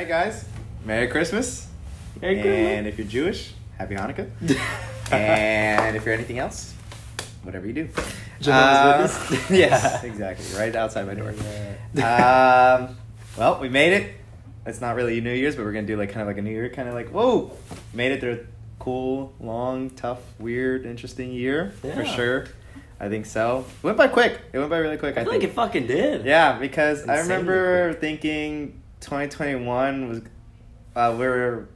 Hi guys, Merry Christmas. Merry Christmas. And if you're Jewish, Happy Hanukkah. And if you're anything else, whatever you do. Yes, exactly. Right outside my door. Well, we made it. It's not really New Year's, but we're gonna do like kind of like a New Year, kind of like whoa, made it through a cool, long, tough, weird, interesting year for sure. I think so. It went by quick. It went by really quick. I feel like it fucking did. Yeah, because I Insanely remember thinking 2021 was it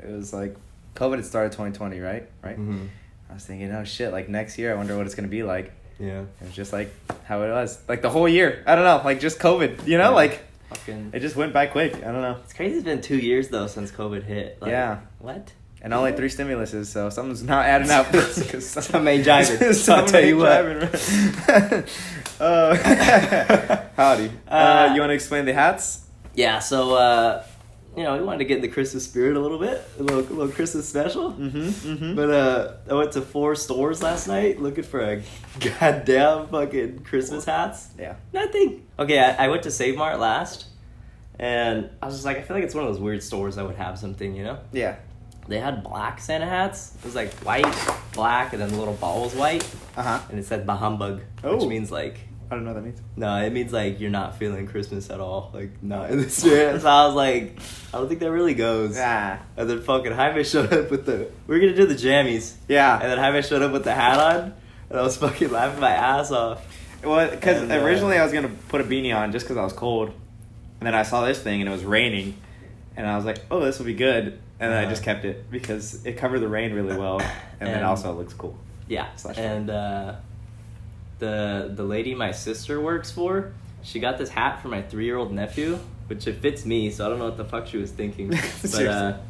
was like COVID had started 2020, right? Mm-hmm. I was thinking, oh shit, like next year I wonder what it's gonna be like. Yeah. It was just like how it was. Like the whole year. I don't know, like just COVID, you know? Yeah. Like Fucking. it just went by quick. I don't know. It's crazy. It's been 2 years though since COVID hit. Like, Yeah. What? And only 3 stimuluses, so something's not adding up. Some ain't jiving. Some I'll tell you what. Howdy. You want to explain the hats? Yeah. So we wanted to get in the Christmas spirit a little bit, a little Christmas special. Mm-hmm. But I went to 4 stores last night looking for a goddamn fucking Christmas hats. Yeah. Nothing. Okay, I went to Save Mart last, and I was just like, I feel like it's one of those weird stores that would have something, you know? Yeah. They had black Santa hats. It was like white, black, and then the little ball was white. Uh-huh. And it said Bahumbug, which means like... I don't know what that means. No, it means like you're not feeling Christmas at all. Like, not in the spirit. So I was like, I don't think that really goes. Yeah. And then fucking Jaime showed up with we were going to do the jammies. Yeah. And then Jaime showed up with the hat on. And I was fucking laughing my ass off. Well, because originally I was going to put a beanie on just because I was cold. And then I saw this thing and it was raining. And I was like, oh, this will be good. And then I just kept it because it covered the rain really well. And then also it looks cool. Yeah. / And the lady my sister works for, she got this hat for my 3-year-old nephew, which it fits me, so I don't know what the fuck she was thinking. But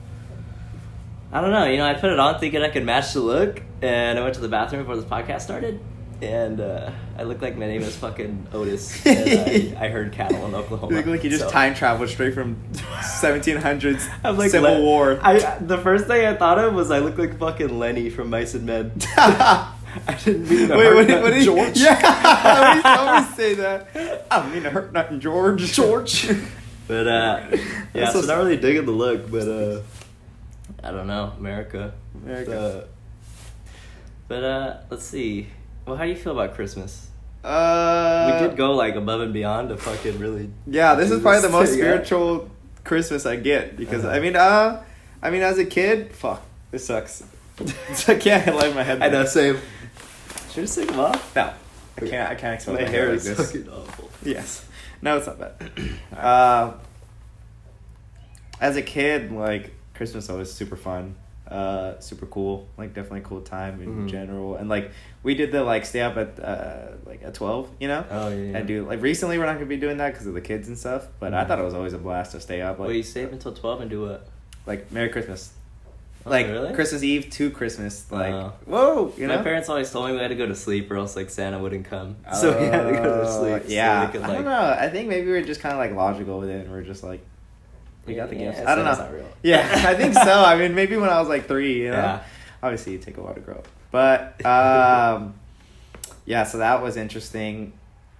I don't know, I put it on thinking I could match the look, and I went to the bathroom before this podcast started, and I looked like my name is fucking Otis, and I heard cattle in Oklahoma. You look like you just time traveled straight from 1700s I'm like Civil War. The first thing I thought of was I look like fucking Lenny from Mice and Men. I didn't mean to hurt nothing, George. Yeah, I always say that. I don't mean to hurt nothing, George. But yeah, so not really digging the look, but I don't know, America. But let's see. Well, how do you feel about Christmas? We did go like above and beyond to fucking really. Yeah, this is probably the most spiritual Christmas I get because I mean, as a kid, fuck, this sucks. I can't lay my head. I know, same. Should I just take them off? No, I can't explain my hair like is this. fucking awful. Yes, no, it's not bad. As a kid, like Christmas always super fun, super cool. Like definitely a cool time in general, and like we did the like stay up at like at 12, you know. Oh yeah. And do like recently we're not gonna be doing that because of the kids and stuff. But I thought it was always a blast to stay up. Like, wait, you stay up until 12 and do what? Like Merry Christmas. Oh, Like really? Christmas Eve to Christmas, like whoa, you know. My parents always told me we had to go to sleep or else like Santa wouldn't come. So we had to go to sleep. Yeah, so we could, I don't know. I think maybe we're just kind of like logical with it, and we're just like, we got the gifts. I don't know. Not real. Yeah, I think so. I mean, maybe when I was like 3, you know. Yeah. Obviously, it take a while to grow up, but yeah. So that was interesting,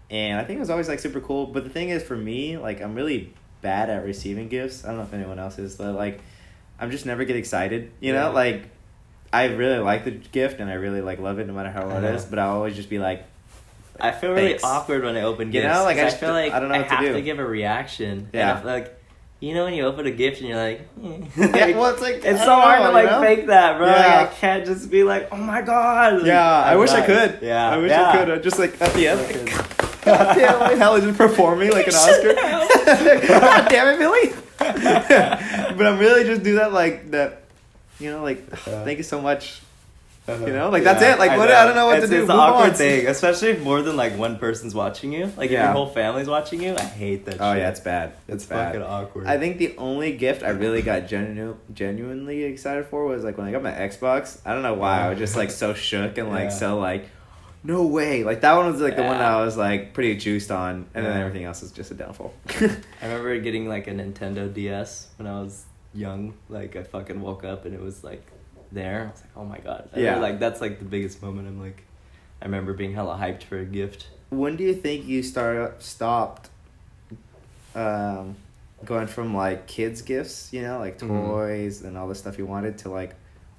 and I think it was always like super cool. But the thing is, for me, like I'm really bad at receiving gifts. I don't know if anyone else is, but like. I'm just never get excited, you know? Like, I really like the gift, and I really, like, love it no matter how it is, but I'll always just be like I feel really awkward when I open gifts. You know? Like, I feel like I don't know what to do. have to give a reaction. Yeah. And like, when you open a gift and you're like... yeah, well, it's like... It's so hard to, like, fake that, bro. Yeah. Like, I can't just be like, oh, my God. Yeah, I wish I could. Yeah. I wish I could. Just, like, at the end, like, God damn, like, hell, just performing like an Oscar. God damn it, Billy. But I'm really just do that, like, that... You know, like, thank you so much. You know, like that's it. Like, I don't know what to do. It's an awkward thing, especially if more than like one person's watching you. Like, if your whole family's watching you, I hate that. Oh shit. yeah, it's bad. It's bad. Fucking awkward. I think the only gift I really got genuinely excited for was like when I got my Xbox. I don't know why. I was just like so shook and like so like, no way. Like that one was like the one that I was like pretty juiced on, and then everything else was just a downfall. I remember getting like a Nintendo DS when I was young. Like I fucking woke up and it was like there. I was like, oh my God. Like that's like the biggest moment. I'm like, I remember being hella hyped for a gift. When do you think you stopped going from like kids gifts, you know, like Mhm. toys and all the stuff you wanted, to like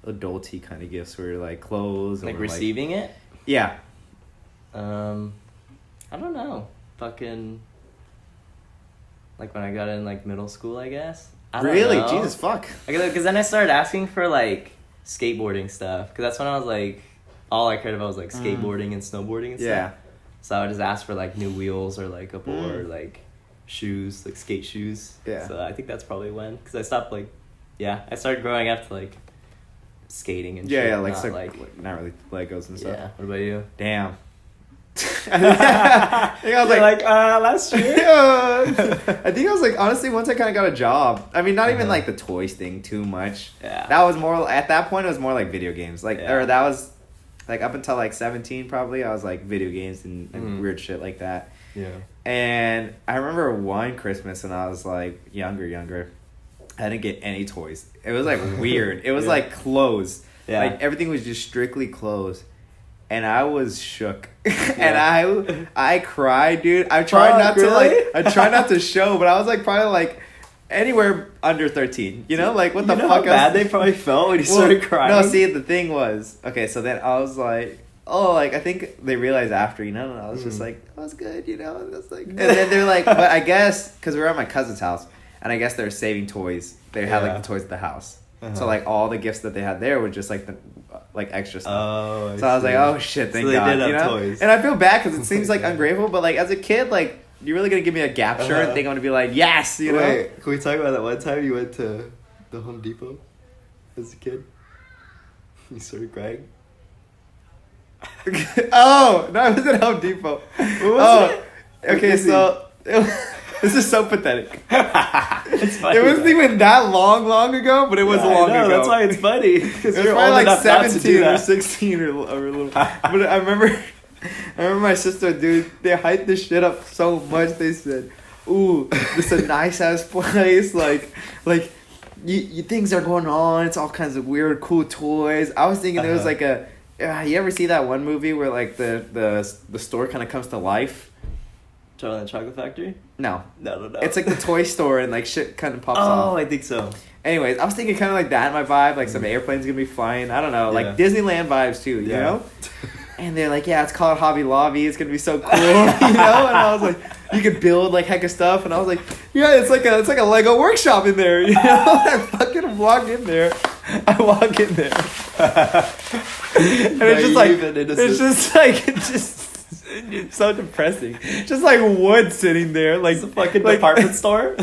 adulty kind of gifts where like clothes, Like or receiving it? Yeah. I don't know. Fucking. Like when I got in like middle school, I guess. I don't Really? know. Jesus fuck. Because then I started asking for like skateboarding stuff. Because that's when I was like, all I cared about was like skateboarding and snowboarding and Yeah. stuff. So I would just ask for like new wheels or like a board, like shoes, like skate shoes. Yeah. So I think that's probably when. Because I stopped like, I started growing up to like skating and shit. Yeah, like, not so, like not really Legos and stuff. yeah. What about you? Damn. I think I was like last year. I think I was like, honestly, once I kind of got a job. I mean, not even like the toys thing too much. Yeah. That was more, at that point, it was more like video games. Like, Yeah. or that was like up until like 17 probably. I was like video games and weird shit like that. Yeah. And I remember one Christmas when I was like younger. I didn't get any toys. It was like weird. It was Yeah. like clothes. Yeah. Like everything was just strictly clothes. And I was shook. And I cried, dude. I tried not to really? I tried not to show, but I was like probably like anywhere under 13. You know, like what the You know fuck how bad they probably felt when you started crying? No, see, the thing was, okay, so then I was like, oh, like I think they realized after, you know, and I was just like, that was good, you know, and, like, and then they're like, but I guess because we were at my cousin's house, and I guess they were saving toys. They had like the toys at the house, so like all the gifts that they had there were just like the like extra stuff. Oh, so I was like, oh shit, thank they God, did have you know. toys. And I feel bad because it seems like ungrateful, but like as a kid, like you're really gonna give me a Gap shirt and think I'm gonna be like, yes, you know. Wait, can we talk about that one time you went to the Home Depot as a kid? You started crying. Oh no, I was at Home Depot. What was it? Okay, so this is so pathetic. It's funny. It wasn't even that long ago, but it was long ago. That's why it's funny. Because It was you're probably old like enough not to do 17 or that. 16 or a little. But I remember my sister, dude, they hyped this shit up so much. They said, ooh, this is a nice ass place. Like you things are going on. It's all kinds of weird, cool toys. I was thinking it was like a. You ever see that one movie where like the store kind of comes to life? Charlie and the Chocolate Factory? No. No. It's like the toy store and like shit kind of pops Oh, off. I think so. Anyways, I was thinking kind of like that in my vibe. Like some airplanes gonna be flying. I don't know. Like Yeah. Disneyland vibes too, you Yeah. know? And they're like, yeah, it's called Hobby Lobby. It's gonna be so cool, you know? And I was like, you could build like heck of stuff. And I was like, yeah, it's like a Lego workshop in there, you know? I fucking walk in there. And it's so depressing. Just like wood sitting there, like It's a fucking department store?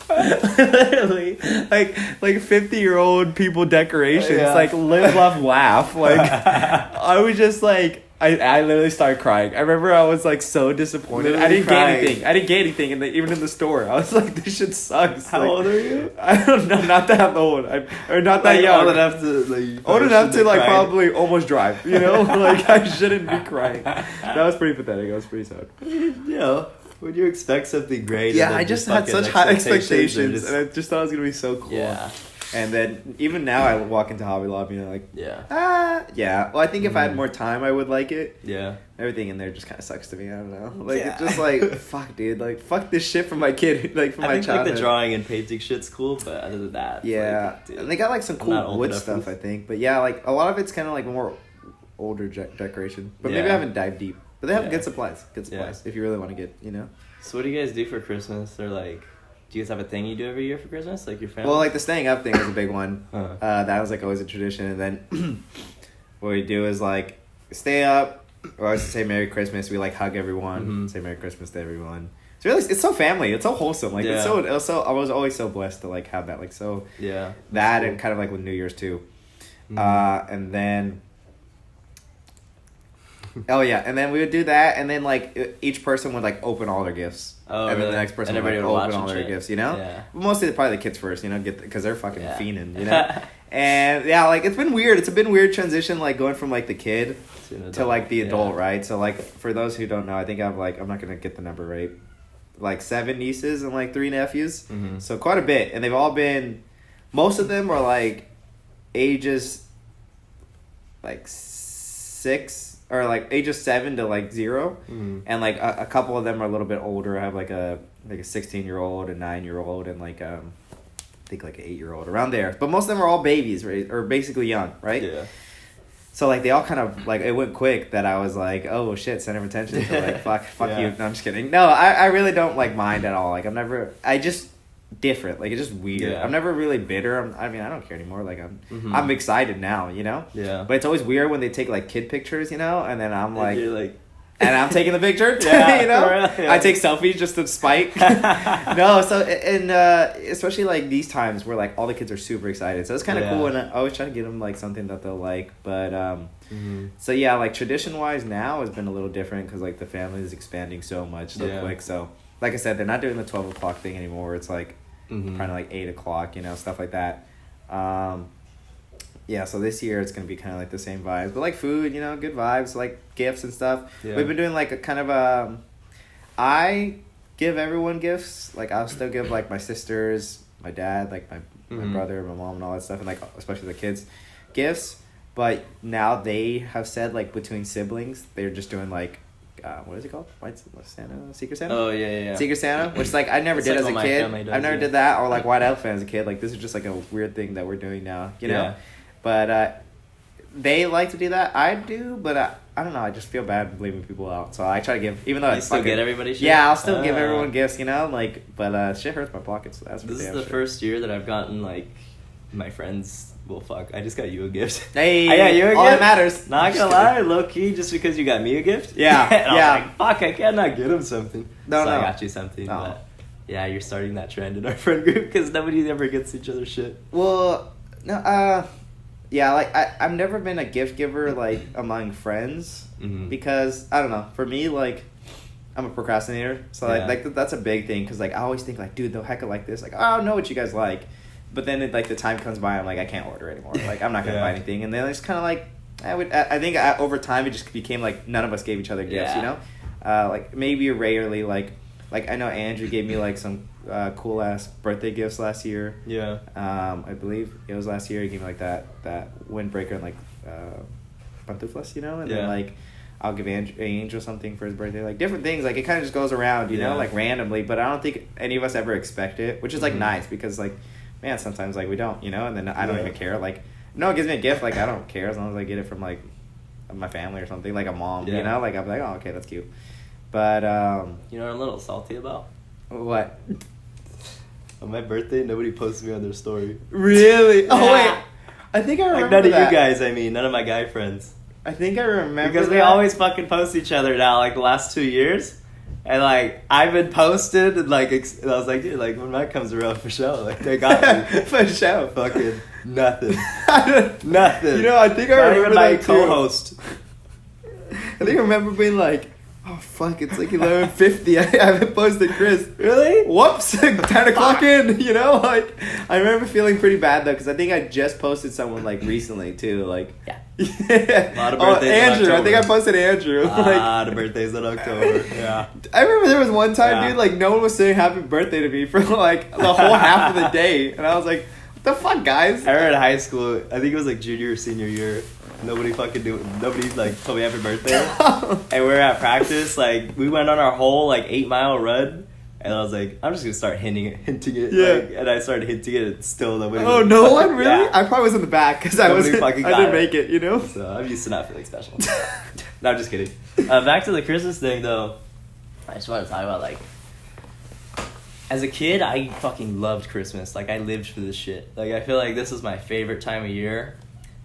literally, like 50-year-old people decorations, Yeah. like live, love, laugh. Like I was just like, I literally started crying. I remember I was like so disappointed. Literally I didn't crying. get anything, even in the store. I was like, this shit sucks. How Like, old are you? I don't know, not that old, or not that Like, young. old enough to like. Old enough to like cry. probably almost drive, you know? Like I shouldn't be crying. That was pretty pathetic. I was pretty sad. You know, when you expect something great. Yeah, and then I just had fucking such high are expectations, just- and I just thought it was gonna be so cool. Yeah. And then even now, I walk into Hobby Lobby and I'm like, Yeah. yeah. Well, I think if I had more time, I would like it. Yeah. Everything in there just kind of sucks to me. I don't know. Like Yeah. it's just like fuck, dude. Like fuck this shit from my kid. Like from I my think childhood. like the drawing and painting shit's cool, but other than that, Yeah, like, dude, and they got like some I'm not cool old wood enough stuff. for I this. think, but yeah, like a lot of it's kind of like more older decoration. But maybe I Yeah. haven't dived deep. But they have Yeah. good supplies. Good supplies if you really want to get, you know. So what do you guys do for Christmas? Or like, do you guys have a thing you do every year for Christmas? Like your family? Well, like the staying up thing was a big one. Huh. That was like always a tradition, and then what we do is like stay up, or I used to say Merry Christmas. We like hug everyone, say Merry Christmas to everyone. It's really, it's so family. It's so wholesome. Like Yeah. it's so. I was always so blessed to like have that. Like so Yeah. that Cool. and kind of like with New Year's too. Mhm. And then. Oh yeah, and then we would do that, and then like each person would like open all their gifts, Oh, and then really? the next person And would like everybody would open watch all and their shit? gifts, you know. Yeah. Mostly probably the kids first, you know, because they're fucking Yeah. fiending, you know. And yeah, like it's been weird. It's a been weird transition, like going from like the kid to like the adult, right? So like for those who don't know, I think I'm not gonna get the number right, like 7 nieces and like 3 nephews, Mhm. so quite a bit, and they've all been, most of them are like ages like 6 or like ages 7 to like 0, Mhm. and like a couple of them are a little bit older. I have like a like a 16-year-old, a 9-year-old, and like I think like an 8-year-old around there. But most of them are all babies, right? Or basically young, right? Yeah. So like they all kind of like it went quick that I was like, oh shit, center of attention. So like fuck Yeah. you. No, I'm just kidding. No, I really don't like mind at all. Like I just different. Like it's just weird. Yeah. I'm never really bitter. I mean I don't care anymore. Like I'm excited now, you know. Yeah. But it's always weird when they take like kid pictures, you know, and then I'm like. You're like. And I'm taking the picture, Yeah, you know. for real, yeah. I take selfies just to spite. No, so and especially like these times where like all the kids are super excited, so it's kind of cool. And I always try to get them like something that they'll like. But so yeah, like tradition wise now has been a little different because like the family is expanding so much so quick. So like I said, they're not doing the 12 o'clock thing anymore. It's like kind of like 8 o'clock, you know, stuff like that. Yeah, so this year it's gonna be kind of like the same vibes, but like food, you know, good vibes, like gifts and stuff. Yeah. We've been doing like a kind of I give everyone gifts. Like I'll still give like my sisters, my dad, like my brother, my mom, and all that stuff, and like especially the kids, gifts. But now they have said like between siblings, they're just doing like. What is it called? White Santa? Secret Santa? Oh, yeah. Secret Santa, which like I never It's did like as a what my kid. family does, I never yeah. did that, or like White Elephant as a kid. Like this is just like a weird thing that we're doing now, you know. Yeah. But they like to do that. I do, but I don't know. I just feel bad leaving people out, so I try to give, even though You it's still fucking, get everybody shit? Yeah, I'll still give everyone gifts, you know. Like, but shit hurts my pockets. So that's for This is damn the sure. first year that I've gotten, like, my friends... Well, fuck. I just got you a gift. Hey, I got you a all gift. that matters. Not gonna lie, low-key, just because you got me a gift. Yeah, and yeah. I was like, fuck, I cannot get him something. No, so no. I got you something, Oh. but... Yeah, you're starting that trend in our friend group, because nobody ever gets each other shit. Well, no, yeah, like I've never been a gift giver like among friends because I don't know. For me, like I'm a procrastinator, so like that's a big thing because like I always think like, dude, the heck of like this, like oh, I don't know what you guys like, but then like the time comes by, I'm like I can't order anymore. Like I'm not gonna buy anything, and then it's kind of like I think over time it just became like none of us gave each other gifts, you know, like maybe rarely like I know Andrew gave me like some cool ass birthday gifts last year. Yeah. I believe it was last year. He gave me like that windbreaker and like pantuflas, you know, and then like I'll give Angel something for his birthday, like different things. Like it kind of just goes around, you know, like randomly. But I don't think any of us ever expect it, which is like nice because like, man, sometimes like we don't, you know, and then I don't even care. Like, no one gives me a gift, like I don't care as long as I get it from like my family or something, like a mom, you know, like I'm like, oh, okay, that's cute. But you know what I'm a little salty about? what? On my birthday, nobody posted me on their story. Really? Oh wait, I think I remember Like, none of that. you guys, I mean. None of my guy friends. I think I remember Because we that. always fucking post each other now, like, the last 2 years. And, like, I've been posted, and, like, and I was like, dude, like, when that comes around for sure, like, they got me. For sure. Fucking nothing. Nothing. You know, I think I Not remember even my that too. co-host. I think I remember being like, oh fuck, it's like 11:50. I haven't posted Chris. Really? Whoops, 10 o'clock in. You know, like I remember feeling pretty bad though because I think I just posted someone like recently too. Like Yeah. A lot of birthdays in Andrew. I think I October. posted Andrew. The birthday's in October. Yeah. I remember there was one time, Yeah. dude, like no one was saying happy birthday to me for like the whole half of the day, and I was like, what the fuck, guys? I remember in high school, I think it was like junior or senior year, nobody like told me happy birthday. And we were at practice, like we went on our whole like 8-mile run, and I was like, I'm just gonna start hinting it. Yeah. Like, and I started hinting it, and still nobody. Oh, no one really? Yeah. I probably was in the back because I Nobody was I fucking got didn't it. make it, you know. So I'm used to not feeling special. No, I'm just kidding. Back to the Christmas thing though. I just want to talk about like. As a kid, I fucking loved Christmas. Like, I lived for this shit. Like, I feel like this is my favorite time of year.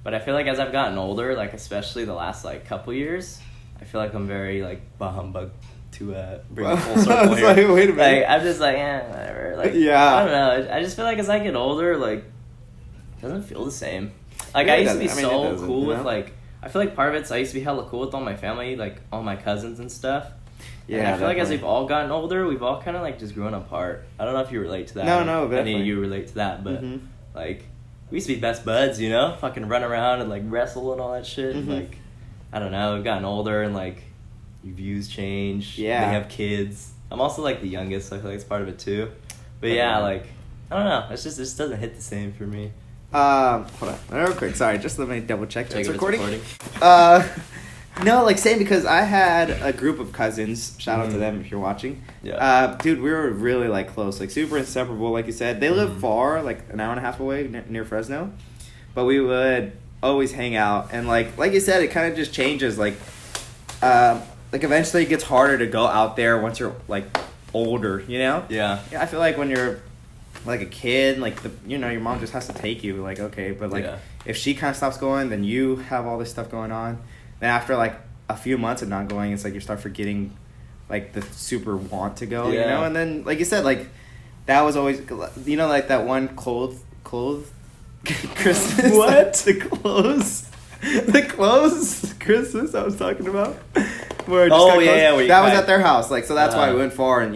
But I feel like as I've gotten older, like, especially the last, like, couple years, I feel like I'm very, like, bah humbug to bring it full circle I was here. like, wait a minute. Like, I'm just like, whatever. Like, Yeah. I don't know. I just feel like as I get older, like, it doesn't feel the same. Like, Yeah, I it used to be doesn't. I mean, it so doesn't, cool you with, know? like, I feel like part of it's I used to be hella cool with all my family, like, all my cousins and stuff. Yeah, And I feel like as definitely. we've all gotten older, we've all kind of like just grown apart. I don't know if you relate to that. No, or no, Any of definitely. you relate to that, but Mhm. like we used to be best buds, you know, fucking run around and like wrestle and all that shit. And, Mhm. like I don't know, we've gotten older and like your views change. Yeah. They have kids. I'm also like the youngest, so I feel like it's part of it too. But yeah, like I don't know, it just doesn't hit the same for me. Hold on, real quick. Sorry, just let me double check. Check It's if it's recording. recording. No, like same because I had a group of cousins. Shout out to them if you're watching. Yeah. Dude, we were really like close, like super inseparable. Like you said, they live far, like an hour and a half away near Fresno, but we would always hang out. And like you said, it kind of just changes. Like eventually it gets harder to go out there once you're like older. You know? Yeah. Yeah. I feel like when you're like a kid, like your mom just has to take you. Like okay, but like if she kind of stops going, then you have all this stuff going on. Then after like a few months of not going, it's like you start forgetting like the super want to go, you know? And then like you said, like that was always, like that one clothes Christmas. What? The clothes Christmas I was talking about. Where it just got closed. That was at their house, like so that's why we went far, and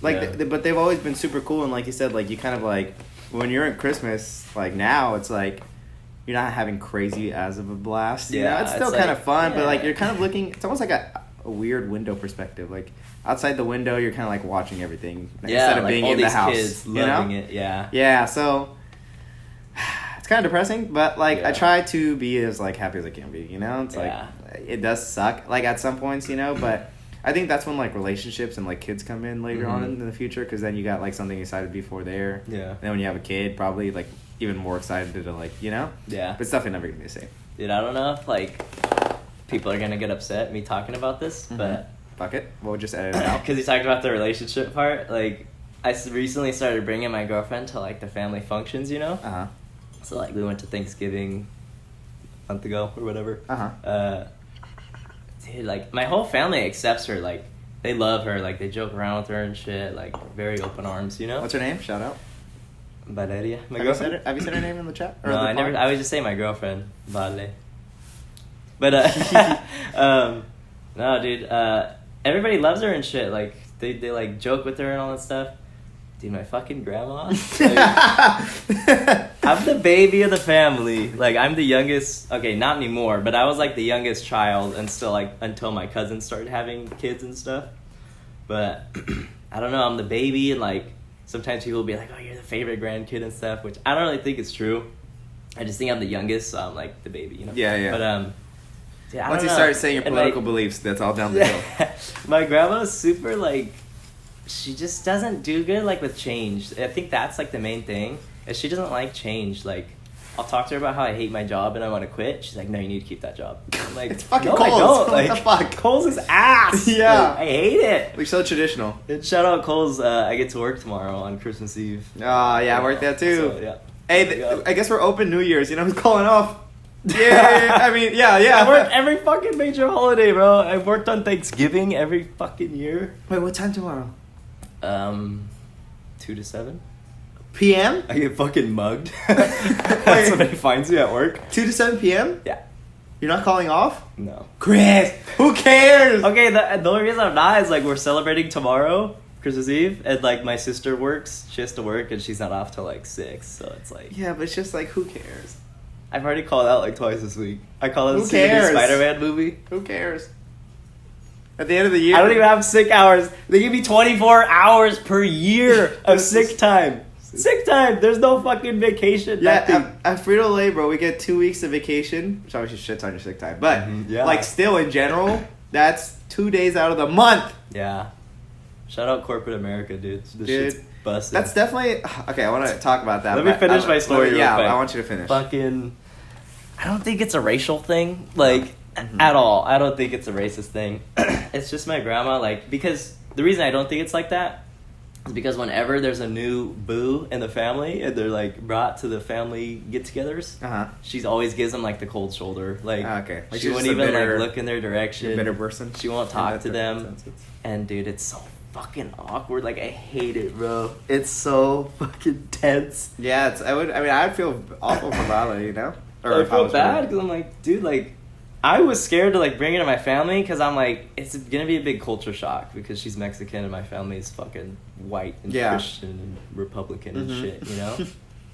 but they've always been super cool, and like you said, like you kind of like when you're in Christmas, like now it's like you're not having crazy as of a blast. You know? It's still kind of fun, but like you're kind of looking. It's almost like a weird window perspective. Like outside the window, you're kind of like watching everything instead of being in the house. Kids loving it. Yeah. Yeah. So it's kind of depressing, but like I try to be as like happy as I can be. You know, it's like it does suck like at some points. You know, but I think that's when like relationships and like kids come in later on in the future, because then you got like something excited before there. Yeah. And then when you have a kid, probably like even more excited to like, Yeah. But it's definitely never gonna be the same. Dude, I don't know if like people are gonna get upset me talking about this, but fuck it, we'll just edit it out. Because you talked about the relationship part. Like I recently started bringing my girlfriend to like the family functions, So like we went to Thanksgiving a month ago or whatever. Dude, like my whole family accepts her. Like they love her. Like they joke around with her and shit. Like very open arms, What's her name? Shout out. Valeria. My Have girlfriend. Have you said her name in the chat? No, I never. I would just say my girlfriend, Vale. But no, dude. Everybody loves her and shit. Like they like joke with her and all that stuff. Dude, my fucking grandma. Like, I'm the baby of the family. Like I'm the youngest. Okay, not anymore. But I was like the youngest child, and still like until my cousins started having kids and stuff. But I don't know. I'm the baby, and like sometimes people will be like, "Oh, you're the favorite grandkid and stuff," which I don't really think is true. I just think I'm the youngest, so I'm like the baby, Yeah, yeah. But yeah, once you start saying your political beliefs, that's all down the hill. My grandma's super like. She just doesn't do good like with change. I think that's like the main thing. Is she doesn't like change. Like I'll talk to her about how I hate my job and I want to quit. She's like, "No, you need to keep that job." I'm like, it's fucking no, Kohl's. I don't. What the fuck? Kohl's is ass. Yeah, like, I hate it. Like so traditional. And shout out Kohl's. I get to work tomorrow on Christmas Eve. Oh yeah, I work there too. So, yeah. Hey, I guess we're open New Year's. Who's calling off? Yeah, I mean, yeah. I work every fucking major holiday, bro. I've worked on Thanksgiving every fucking year. Wait, what time tomorrow? 2 to 7 p.m. I get fucking mugged. Somebody finds you at work. 2 to 7 p.m. Yeah. You're not calling off? No. Chris, who cares? Okay, the only reason I'm not is like we're celebrating tomorrow, Christmas Eve, and like my sister works. She has to work and she's not off till like 6, so it's like. Yeah, but it's just like, who cares? I've already called out like twice this week. I called out Who the cares? Spider-Man movie. Who cares? At the end of the year, I don't even have sick hours. They give me 24 hours per year of sick time. Sick time. There's no fucking vacation. Yeah, at Frito-Lay, bro, we get 2 weeks of vacation, which obviously shits on your sick time. But, like, still, in general, that's 2 days out of the month. Yeah. Shout out corporate America, dude. This shit's busted. That's definitely... Okay, I want to talk about that. Let me finish my story real quick. I want you to finish. Fucking... I don't think it's a racial thing. Like... At all. I don't think it's a racist thing. It's just my grandma, like, because the reason I don't think it's like that is because whenever there's a new boo in the family and they're like brought to the family get-togethers, she always gives them like the cold shoulder. Like, like she wouldn't even like look in their direction. Bitter person. She won't talk to them. And dude, it's so fucking awkward. Like, I hate it, bro. It's so fucking tense. Yeah, I'd feel awful for Lala, Or I feel bad because I'm like, dude, like. I was scared to like bring her to my family because I'm like, it's gonna be a big culture shock because she's Mexican and my family is fucking white and Christian and Republican and shit,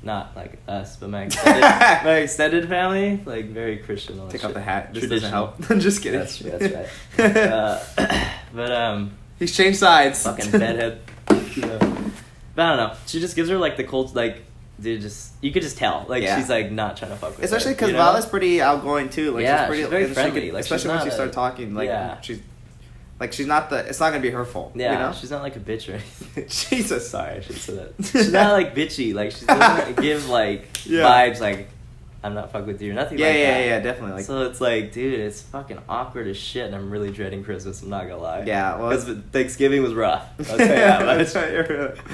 Not like us, but my extended family, like very Christian. Take off the hat. This doesn't help. I'm just kidding. That's right. But he's changed sides. Fucking bedhead. But I don't know. She just gives her like the cult, like dude, you could just tell. Like, she's, like, not trying to fuck with especially her. because Vala's pretty outgoing, too. Like, Yeah, she's pretty... she's very and friendly. Could, like, especially when she started talking. Like, she's... Like, she's not the... It's not going to be her fault, yeah, you know? she's not, like, a bitch or anything. Jesus. Sorry, I should say that. She's not, like, bitchy. Like, she doesn't give, like, vibes, like, I'm not fucking with you or nothing like that. Yeah, definitely. Like, so it's like, dude, it's fucking awkward as shit, and I'm really dreading Christmas, I'm not gonna lie. Yeah, well... Because Thanksgiving was rough. I'll tell you that much.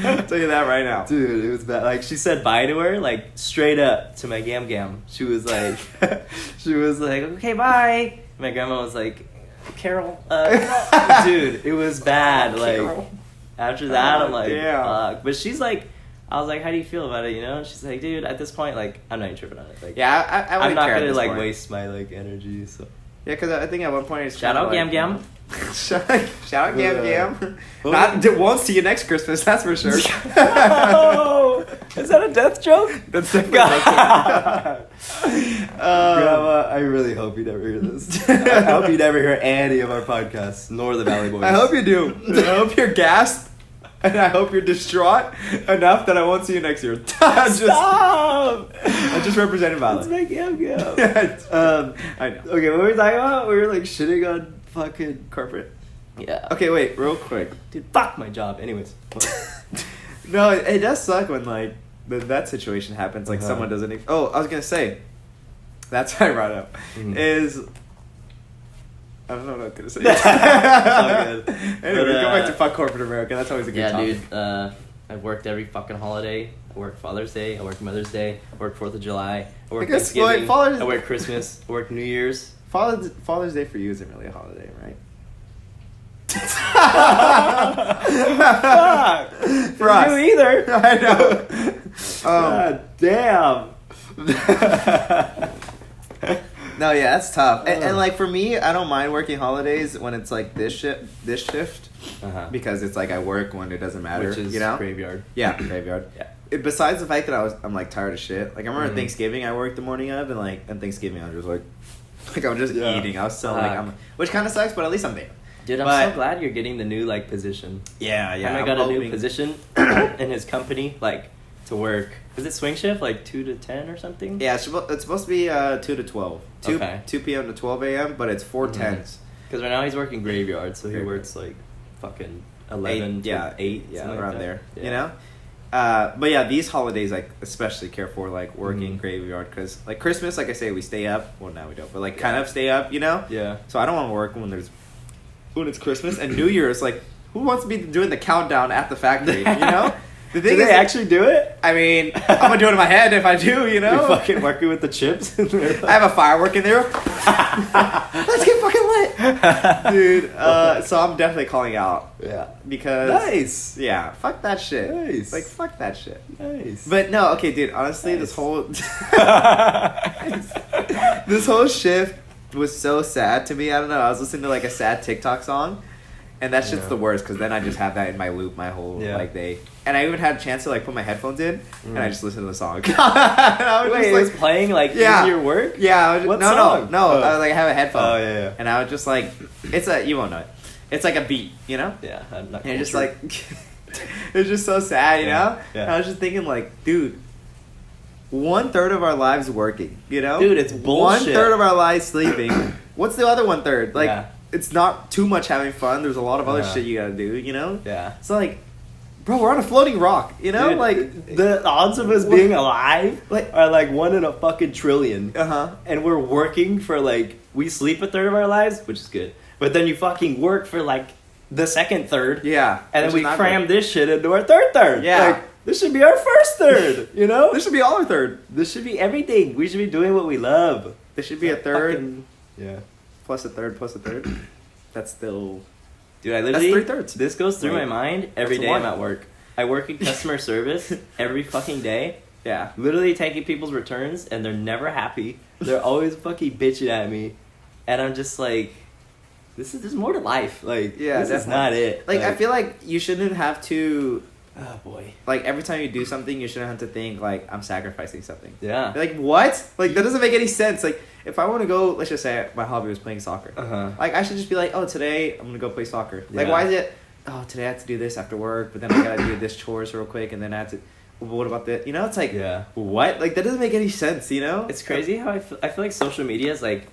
I'll tell you that right now. Dude, it was bad. Like, she said bye to her, like, straight up to my gam. She was like, okay, bye. My grandma was like, Carol, dude, it was bad. Like, Carol. After that, I'm like, damn. fuck. But she's like, I was like, how do you feel about it, you know? And she's like, dude, at this point, like, I'm not even tripping on it. Like, yeah, I I'm not care at gonna, this like, point. waste my, like, energy, so. Yeah, because I think at one point it's Shout out like, Gam. Shout out Gam. Won't see you next Christmas, that's for sure. Oh, is that a death joke? That's definitely God. Grandma, I really hope you never hear this. I hope you never hear any of our podcasts, nor the Valley Boys. I hope you do. I hope you're gassed, and I hope you're distraught enough that I won't see you next year. Stop! I just represented Vala. Let's make Gam. I know. Okay, what were we talking about? We were like shitting on fucking Corporate. Yeah. Okay, wait, real quick. Dude, fuck my job. Anyways. No, it does suck when like that situation happens. Like someone doesn't. Oh, I was gonna say. That's what I brought up. Is I don't know what I was gonna say. All good. Anyway, go back to fuck corporate America. That's always a good topic. Yeah, dude. I've worked every fucking holiday. I work Father's Day. I work Mother's Day. I work 4th of July. I work Because, Thanksgiving. Father's- I work Christmas. I work New Year's. Father's Day for you isn't really a holiday, right? Fuck. For us. You either. I know. God damn. No, yeah, that's tough. And like for me, I don't mind working holidays when it's like this shift, because it's like I work when it doesn't matter, Which is you know? graveyard. Yeah, graveyard. Yeah. Besides the fact that I'm like tired of shit. Like I remember Thanksgiving, I worked the morning of, and Thanksgiving I was just like I'm just eating. I was so like which kind of sucks, but at least I'm there. Dude, I'm so glad you're getting the new like position. Yeah. I got a new position in his company, like to work. Is it swing shift, like 2 to 10 or something? Yeah, it's supposed to be 2 to 12. 2 p.m. to 12 a.m., but it's 4 10s. Because right now he's working graveyard, so he works like fucking 11 to 8. Yeah, like around that. there. Yeah. You know? But yeah, these holidays like especially care for like working graveyard because like Christmas, like I say, we stay up. Well, now we don't, but like kind of stay up, you know? Yeah. So I don't want to work when it's Christmas and New Year's. Like, who wants to be doing the countdown at the factory? You know? The thing do is, they actually do it? I mean, I'm gonna do it in my head if I do, you know? You're fucking working with the chips? I have a firework in there. Let's get fucking lit, dude. So I'm definitely calling out. Yeah. Because nice. Yeah, fuck that shit. Nice. Like fuck that shit. Nice. But no, okay, dude. Honestly, this whole this whole shift was so sad to me. I don't know. I was listening to like a sad TikTok song. And that shit's the worst because then I just have that in my loop my whole like day. And I even had a chance to like put my headphones in and I just listened to the song. And I was Wait, just, it was playing like in your work? Yeah. I was What no, song? no. I was like I have a headphone. Oh yeah. And I was just like, you won't know it. It's like a beat, you know? Yeah, I'm not. And it's just like, it's just so sad, you know? Yeah. And I was just thinking like, dude, 1/3 of our lives working, you know? Dude, it's bullshit. 1/3 of our lives sleeping. What's the other 1/3? Like. Yeah. It's not too much having fun. There's a lot of other shit you gotta do, you know? Yeah. It's like, bro, we're on a floating rock, you know? Dude, like, the odds of us being alive are like 1 in a fucking trillion. And we're working for like, we sleep 1/3 of our lives, which is good. But then you fucking work for like the second third. Yeah. And then we cram this shit into our third. Yeah. Like, this should be our first third, you know? This should be all our third. This should be everything. We should be doing what we love. This should be a third. Yeah. Plus a third, plus a third. That's still... Dude, I literally... That's 3/3. This goes through my mind every day I'm at work. I work in customer service every fucking day. Yeah. Literally taking people's returns, and they're never happy. They're always fucking bitching at me. And I'm just like, there's more to life. Like, this is not it. Like, I feel like you shouldn't have to... Oh, boy. Like, every time you do something, you shouldn't have to think, like, I'm sacrificing something. Yeah. Like, what? Like, that doesn't make any sense. Like, if I want to go, let's just say my hobby was playing soccer. Like, I should just be like, oh, today I'm going to go play soccer. Like, why is it, oh, today I have to do this after work, but then I got to do this chores real quick, and then I have to... what about that? You know, it's like, Yeah. what? Like, that doesn't make any sense, you know? It's crazy how I feel like social media is like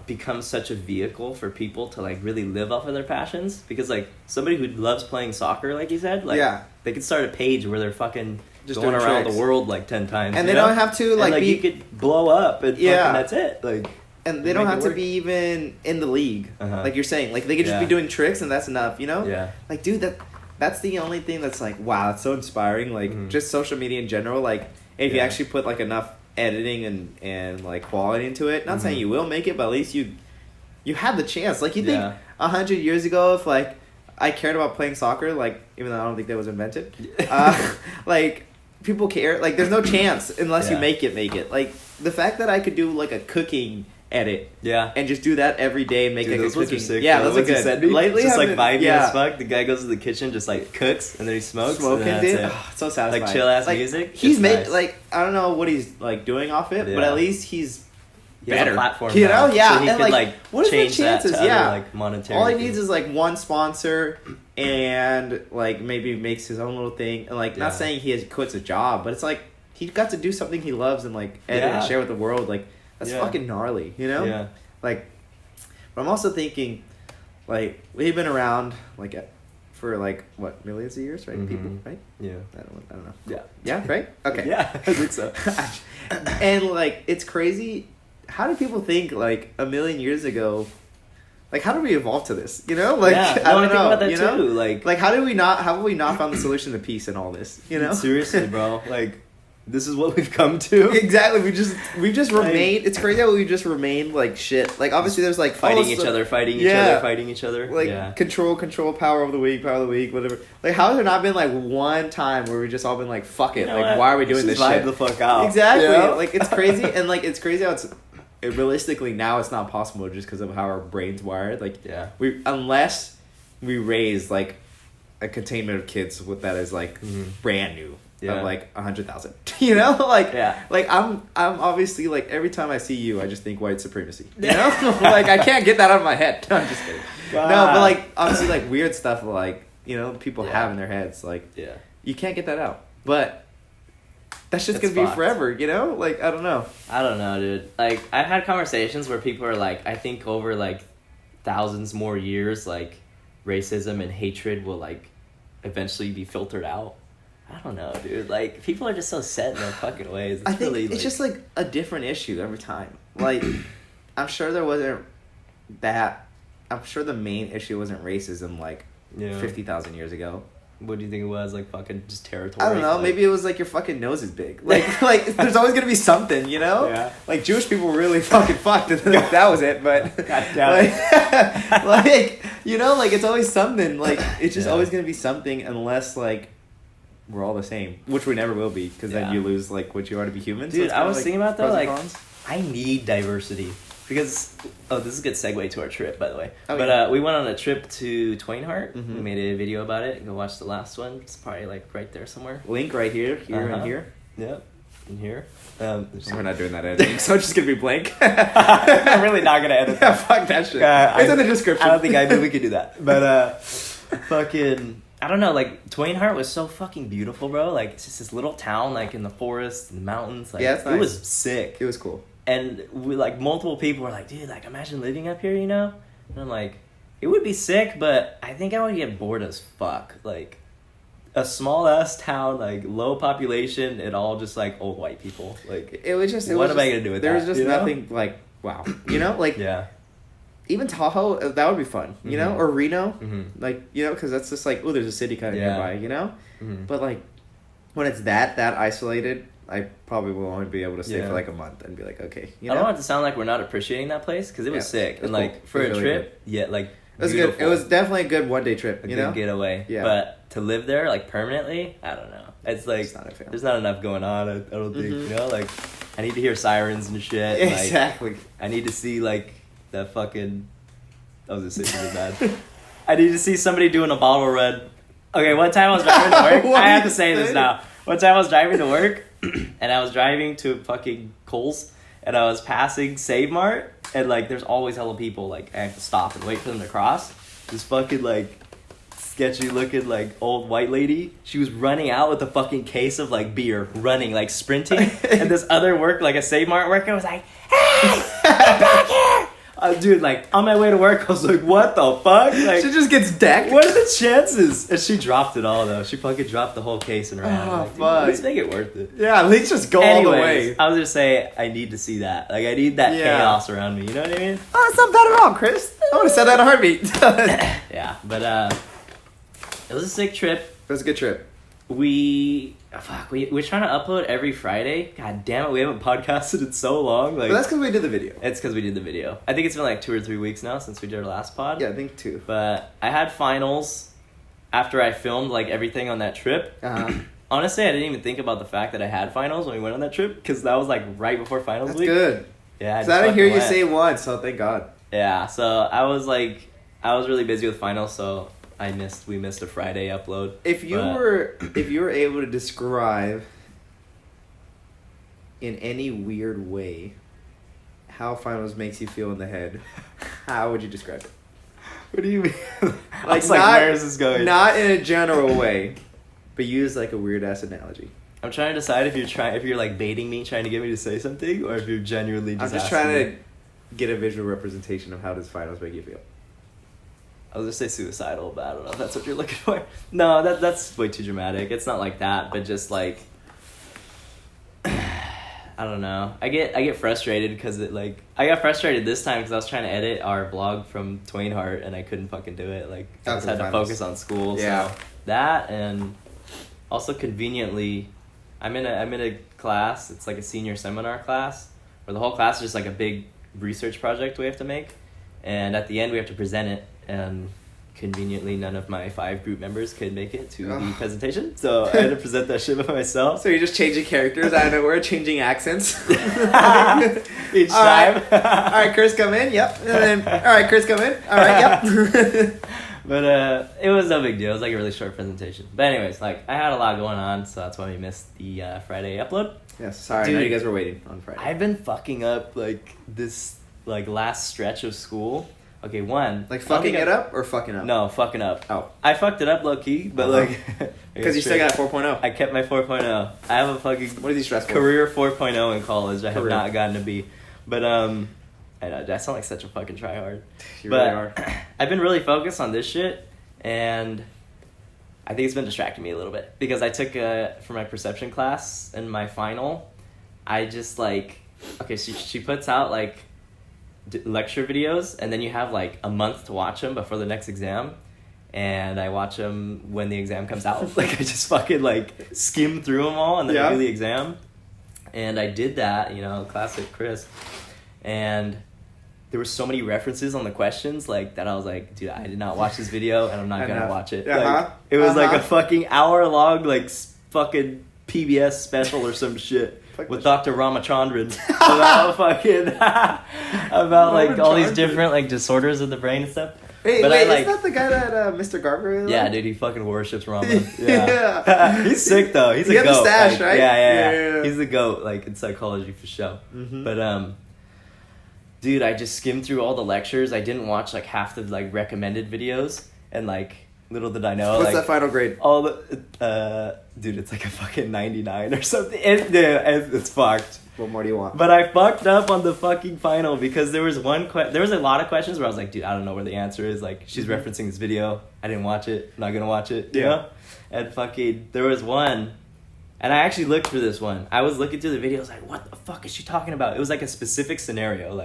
become such a vehicle for people to like really live off of their passions, because like somebody who loves playing soccer, like you said, like they could start a page where they're fucking just going around tricks. the world like 10 times, and they don't have to like, you could blow up and fucking that's it, like, and they don't have to be even in the league, like you're saying, like they could just be doing tricks and that's enough, you know? Like, dude, that's the only thing that's like, wow, it's so inspiring. Like just social media in general, like if you actually put like enough editing and like quality into it, not saying you will make it, but at least you had the chance. Like, you think 100 years ago, if like I cared about playing soccer, like, even though I don't think that was invented, like, people care. Like, there's no chance unless you make it. Like, the fact that I could do like a cooking edit, and just do that every day and make like those a cooking. sick, yeah, those are good. Lately, just like vibey as fuck. The guy goes to the kitchen, just like cooks, and then he smokes. Smoking, and dude. Oh, it's so satisfying. Like chill ass like, music. He's made like, I don't know what he's like doing off it, but at least he's better. A platform, you know? Yeah, so he and could, like, what are the chances? Other, like, monetary. All he needs is like one sponsor, and like maybe makes his own little thing. And like, not saying he quits a job, but it's like he got to do something he loves and like edit and share with the world. Like, that's fucking gnarly, you know? Yeah. Like, but I'm also thinking, like, we've been around like for like what, millions of years, right? People, right? Yeah. I don't know. Yeah. Yeah. Right. Okay. Yeah, I think so. And like, it's crazy. How do people think like a million years ago? Like, how did we evolve to this? You know, like, I don't know. Think about that you know, too. Like how have we not found the solution to peace in all this? You know, seriously, bro. Like, this is what we've come to. Exactly. We've just remained. It's crazy how we just remained like shit. Like, obviously, there's like fighting each other. Like, control, power of the weak, whatever. Like, how has there not been like one time where we just all been like, fuck it, you know like, what? why are we doing this vibe shit? The fuck out. Exactly. You know? Like, it's crazy, and like, it's crazy how realistically now it's not possible just because of how our brains wired. Like, unless we raise like a containment of kids with that is like brand new. Of like 100,000, you know, like I'm obviously like, every time I see you, I just think white supremacy, you know, like I can't get that out of my head. No, I'm just kidding. No, but like, obviously, like weird stuff like, you know, people have in their heads, like you can't get that out, but that's just gonna be forever, you know. Like, I don't know, dude. Like, I've had conversations where people are like, I think over like thousands more years, like racism and hatred will like eventually be filtered out. I don't know, dude. Like, people are just so set in their fucking ways. I think it's just like a different issue every time. Like, I'm sure there wasn't that. I'm sure the main issue wasn't racism like 50,000 years ago. What do you think it was? Like, fucking just territory? I don't know. Like, maybe it was like your fucking nose is big. Like there's always gonna be something, you know? Yeah. Like, Jewish people were really fucking fucked. That was it. But like, you know, like, it's always something. Like, it's just always gonna be something, unless like we're all the same, which we never will be, because then you lose like what you are to be human. Dude, so I was thinking about that, like, cons. I need diversity, because this is a good segue to our trip, by the way. Oh, but we went on a trip to Twainhart. We made a video about it. Go watch the last one. It's probably like right there somewhere. Link right here, and here. Yep, and here. We're not doing that editing, so it's just gonna be blank. I'm really not gonna edit that. Fuck that shit. It's in the description. I don't think I knew we could do that, but fucking. I don't know, like, Twainhart was so fucking beautiful, bro. Like, it's just this little town, like, in the forest and the mountains. Like, it's nice. It was sick. It was cool. And we, like, multiple people were like, dude, like, imagine living up here, you know? And I'm like, it would be sick, but I think I would get bored as fuck. Like, a small-ass town, like, low population, and all just, like, old white people. Like, it was just... What am I going to do with that? There was just nothing, like, wow. You know? Like... Even Tahoe, that would be fun, you know? Or Reno, like, you know, because that's just like, oh, there's a city kind of nearby, you know? But like, when it's that isolated, I probably will only be able to stay for like a month and be like, okay, you know? I don't want it to sound like we're not appreciating that place, because it was sick. And like, cool. For a really trip, like, it was good. It was definitely a good one-day trip, you know? Good getaway. Yeah. But to live there, like, permanently, I don't know. It's like, there's not enough going on, I don't think, you know? Like, I need to hear sirens and shit. And, exactly. Like, I need to see, like, that fucking... That was a really bad. I need to see somebody doing a bottle run. Okay, one time I was driving to work. I have to say this now. One time I was driving to work, and I was driving to fucking Kohl's, and I was passing Save Mart, and like, there's always hella people. Like, I have to stop and wait for them to cross. This fucking like sketchy looking like old white lady. She was running out with a fucking case of like beer, running like sprinting, and this other like a Save Mart worker was like, "Hey, get back here!" Dude, like on my way to work, I was like, "What the fuck?" Like, she just gets decked. What are the chances? And she dropped it all though. She fucking dropped the whole case and ran. Oh, like, fuck. Let's make it worth it. Yeah, at least just go all the way. I was just say I need to see that. Like I need that chaos around me. You know what I mean? Oh, that's not bad at all, Chris. I would have said that in a heartbeat. Yeah, but it was a sick trip. It was a good trip. We're trying to upload every Friday. God damn it, we haven't podcasted in so long. Like, but that's because we did the video. It's because we did the video. I think it's been like 2 or 3 weeks now since we did our last pod. Yeah, I think 2. But I had finals after I filmed like everything on that trip. Honestly, I didn't even think about the fact that I had finals when we went on that trip because that was like right before finals week. That's good. Yeah, I didn't hear you say one, so thank God. Yeah, so I was really busy with finals, so we missed a Friday upload. If you were able to describe in any weird way how finals makes you feel in the head, how would you describe it? What do you mean? Like where is this going? Not in a general way, but use like a weird ass analogy. I'm trying to decide if you're like baiting me, trying to get me to say something, or if you're genuinely just. I'm just trying to get a visual representation of how does finals make you feel. I was gonna say suicidal, but I don't know if that's what you're looking for. No, that's way too dramatic. It's not like that, but just like I don't know. I get frustrated because I got frustrated this time because I was trying to edit our vlog from Twain Hart and I couldn't fucking do it. Like I just had to focus on school. Yeah. So that, and also conveniently, I'm in a class. It's like a senior seminar class where the whole class is just like a big research project we have to make, and at the end we have to present it. And conveniently, none of my 5 group members could make it to the presentation, so I had to present that shit by myself. So you're just changing characters out of nowhere, changing accents each time. All right, Chris, come in. Yep. And then, all right, Chris, come in. All right, yep. But it was no big deal. It was like a really short presentation. But anyways, like I had a lot going on, so that's why we missed the Friday upload. Yes, sorry. Dude, I know you guys were waiting on Friday. I've been fucking up like this last stretch of school. Okay, one. Like fucking it up or fucking up? No, fucking up. Oh. I fucked it up low key, but because you still got 4.0. I kept my 4.0. I have a fucking what are these stressful? Career 4.0 in college. I have not gotten a B. But I know I sound like such a fucking tryhard. You really are. I've been really focused on this shit, and I think it's been distracting me a little bit because I took for my perception class in my final. I just she puts out lecture videos, and then you have a month to watch them before the next exam, and I watch them when the exam comes out. I just fucking skim through them all and then I do the exam, and I did that, classic Chris, and there were so many references on the questions that I was like, dude, I did not watch this video and I'm not gonna watch it. It was a fucking hour long fucking PBS special or some shit. With Dr. Ramachandran about about all these different disorders of the brain and stuff. Wait, isn't that the guy that Mr. Garber? Yeah, dude, he fucking worships Rama. Yeah. He's sick though. He's a goat. The stash, right? Yeah. He's a goat, in psychology for sure. Mm-hmm. But dude, I just skimmed through all the lectures. I didn't watch half the recommended videos, and little did I know. What's that final grade? All the dude, it's a fucking 99 or something. It's fucked. What more do you want? But I fucked up on the fucking final because there was there was a lot of questions where I was like, dude, I don't know where the answer is. She's referencing this video. I didn't watch it. I'm not gonna watch it. You know? And there was one, and I actually looked for this one. I was looking through the video. I was like, what the fuck is she talking about? It was a specific scenario.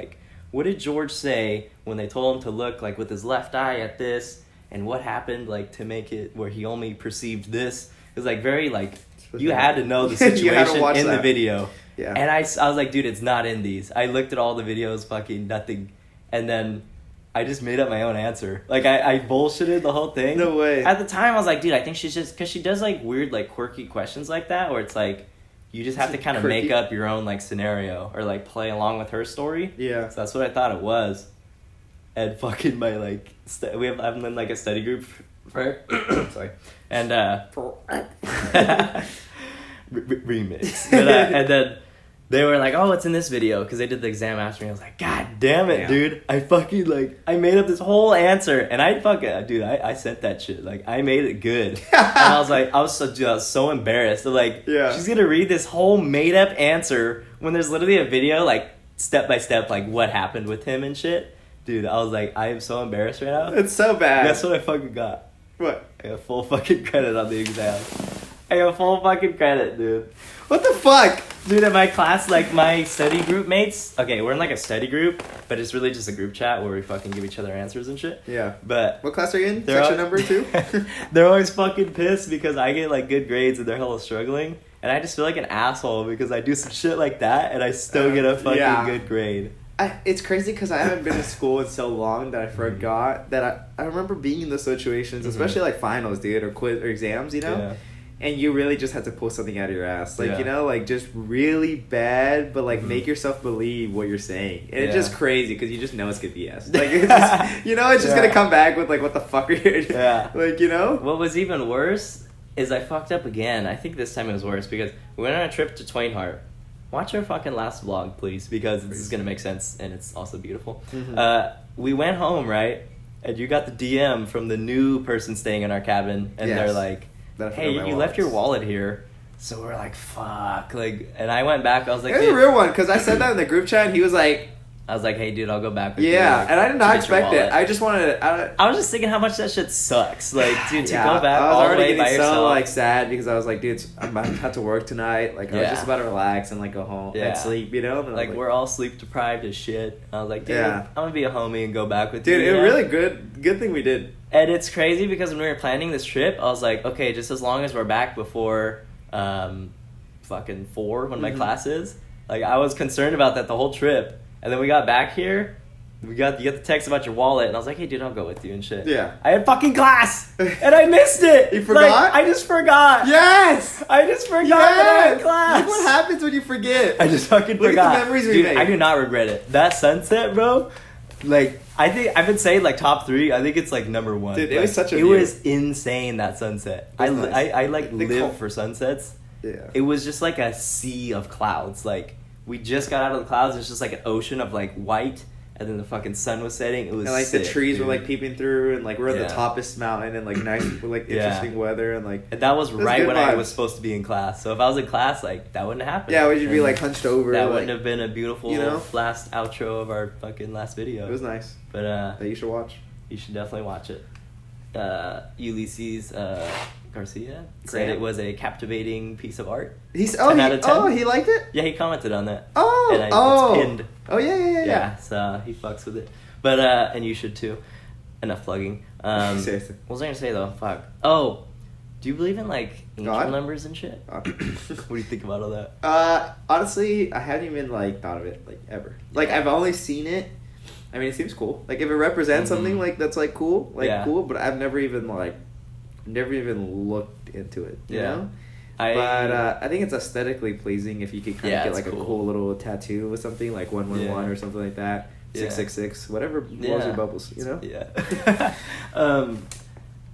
What did George say when they told him to look with his left eye at this? And what happened, to make it where he only perceived this? It was, very, you had to know the situation in the video. Yeah. And I was like, dude, it's not in these. I looked at all the videos, fucking nothing. And then I just made up my own answer. I bullshitted the whole thing. No way. At the time, I was like, dude, I think she's just... Because she does, weird, quirky questions like that, where it's, you just have to kind of make up your own, scenario. Or, play along with her story. Yeah. So that's what I thought it was. And fucking my I'm in a study group for sorry, and remix, but, and then they were like, oh, it's in this video, because they did the exam after me. I was like, God damn it, dude. I fucking, like, I made up this whole answer, and I fucking, dude, I sent that shit. Like, I made it good. And I was like, I was so embarrassed. So, like, she's gonna read this whole made-up answer when there's literally a video, like, step-by-step, like, what happened with him and shit. Dude, I was like, I am so embarrassed right now. It's so bad. Guess what I fucking got? What? I got full fucking credit on the exam. I got full fucking credit, dude. What the fuck? Dude, in my class, like, my study group mates, okay, we're in, like, a study group, but it's really just a group chat where we fucking give each other answers and shit. Yeah. But... What class are you in? Section number 2? They're always fucking pissed because I get, like, good grades and they're hella struggling. And I just feel like an asshole because I do some shit like that and I still get a fucking good grade. It's crazy because I haven't been to school in so long that I forgot that I remember being in those situations, especially like finals, dude, or quiz or exams, you know? Yeah. And you really just had to pull something out of your ass. Like, you know, like just really bad, but like make yourself believe what you're saying. And it's just crazy because you just know it's good BS. Like, it's just, you know, it's just going to come back with like, what the fuck are you? Yeah. Like, you know? What was even worse is I fucked up again. I think this time it was worse because we went on a trip to Twain Harte. Watch our fucking last vlog, please, because this is going to make sense and it's also beautiful. We went home, right? And you got the DM from the new person staying in our cabin. And they're like, hey, you left your wallet here. So we're like, fuck. Like, and I went back. I was like, it's a real one because I said that in the group chat and he was like, I was like, hey, dude, I'll go back with you. Like, and I did not expect it. I just wanted to... I was just thinking how much that shit sucks. Like, dude, to go back all the way by yourself. I was already so, like, sad because I was like, dude, I'm about to have to work tonight. Like, I was just about to relax and, like, go home and sleep, you know? And like, we're all sleep-deprived as shit. I was like, dude, I'm going to be a homie and go back with you. Dude, it was really good thing we did. And it's crazy because when we were planning this trip, I was like, okay, just as long as we're back before fucking 4 when my class is. Like, I was concerned about that the whole trip. And then we got back here, you got the text about your wallet, and I was like, hey, dude, I'll go with you and shit. Yeah. I had fucking class, and I missed it. You forgot? Like, I just forgot. Yes! I just forgot that I had class. Look what happens when you forget. I just fucking forgot. Look at the memories we made. I do not regret it. That sunset, bro, like, I think, I've been saying, like, top 3. I think it's, like, number 1. Dude, it was such a view. It was insane, that sunset. I nice. live for sunsets. Yeah. It was just, like, a sea of clouds, like... We just got out of the clouds. It's just like an ocean of like white, and then the fucking sun was setting. It was and like sick, the trees dude. were like peeping through, and like we're at the toppest mountain, and like nice, like interesting weather, and like. And that was right when I was supposed to be in class. So if I was in class, like that wouldn't happen. Yeah, would you be like hunched over? That like, wouldn't have been a beautiful last outro of our fucking last video. It was nice, but that you should watch. You should definitely watch it. Ulysses Garcia said it was a captivating piece of art. He liked it? Yeah, he commented on that. It's pinned. Oh yeah. Yeah, so he fucks with it. But and you should too. Enough plugging. Seriously. What was I gonna say though? Fuck. Oh, do you believe in like angel God? numbers and shit? What do you think about all that? Honestly, I haven't even like thought of it like ever. Like I've only seen it. I mean, it seems cool. Like if it represents something like that's like cool, cool. But I've never even looked into it. You know. But I think it's aesthetically pleasing if you could kind of get like a cool little tattoo with something like 111 or something like that. 666, whatever blows your bubbles. You know. Yeah.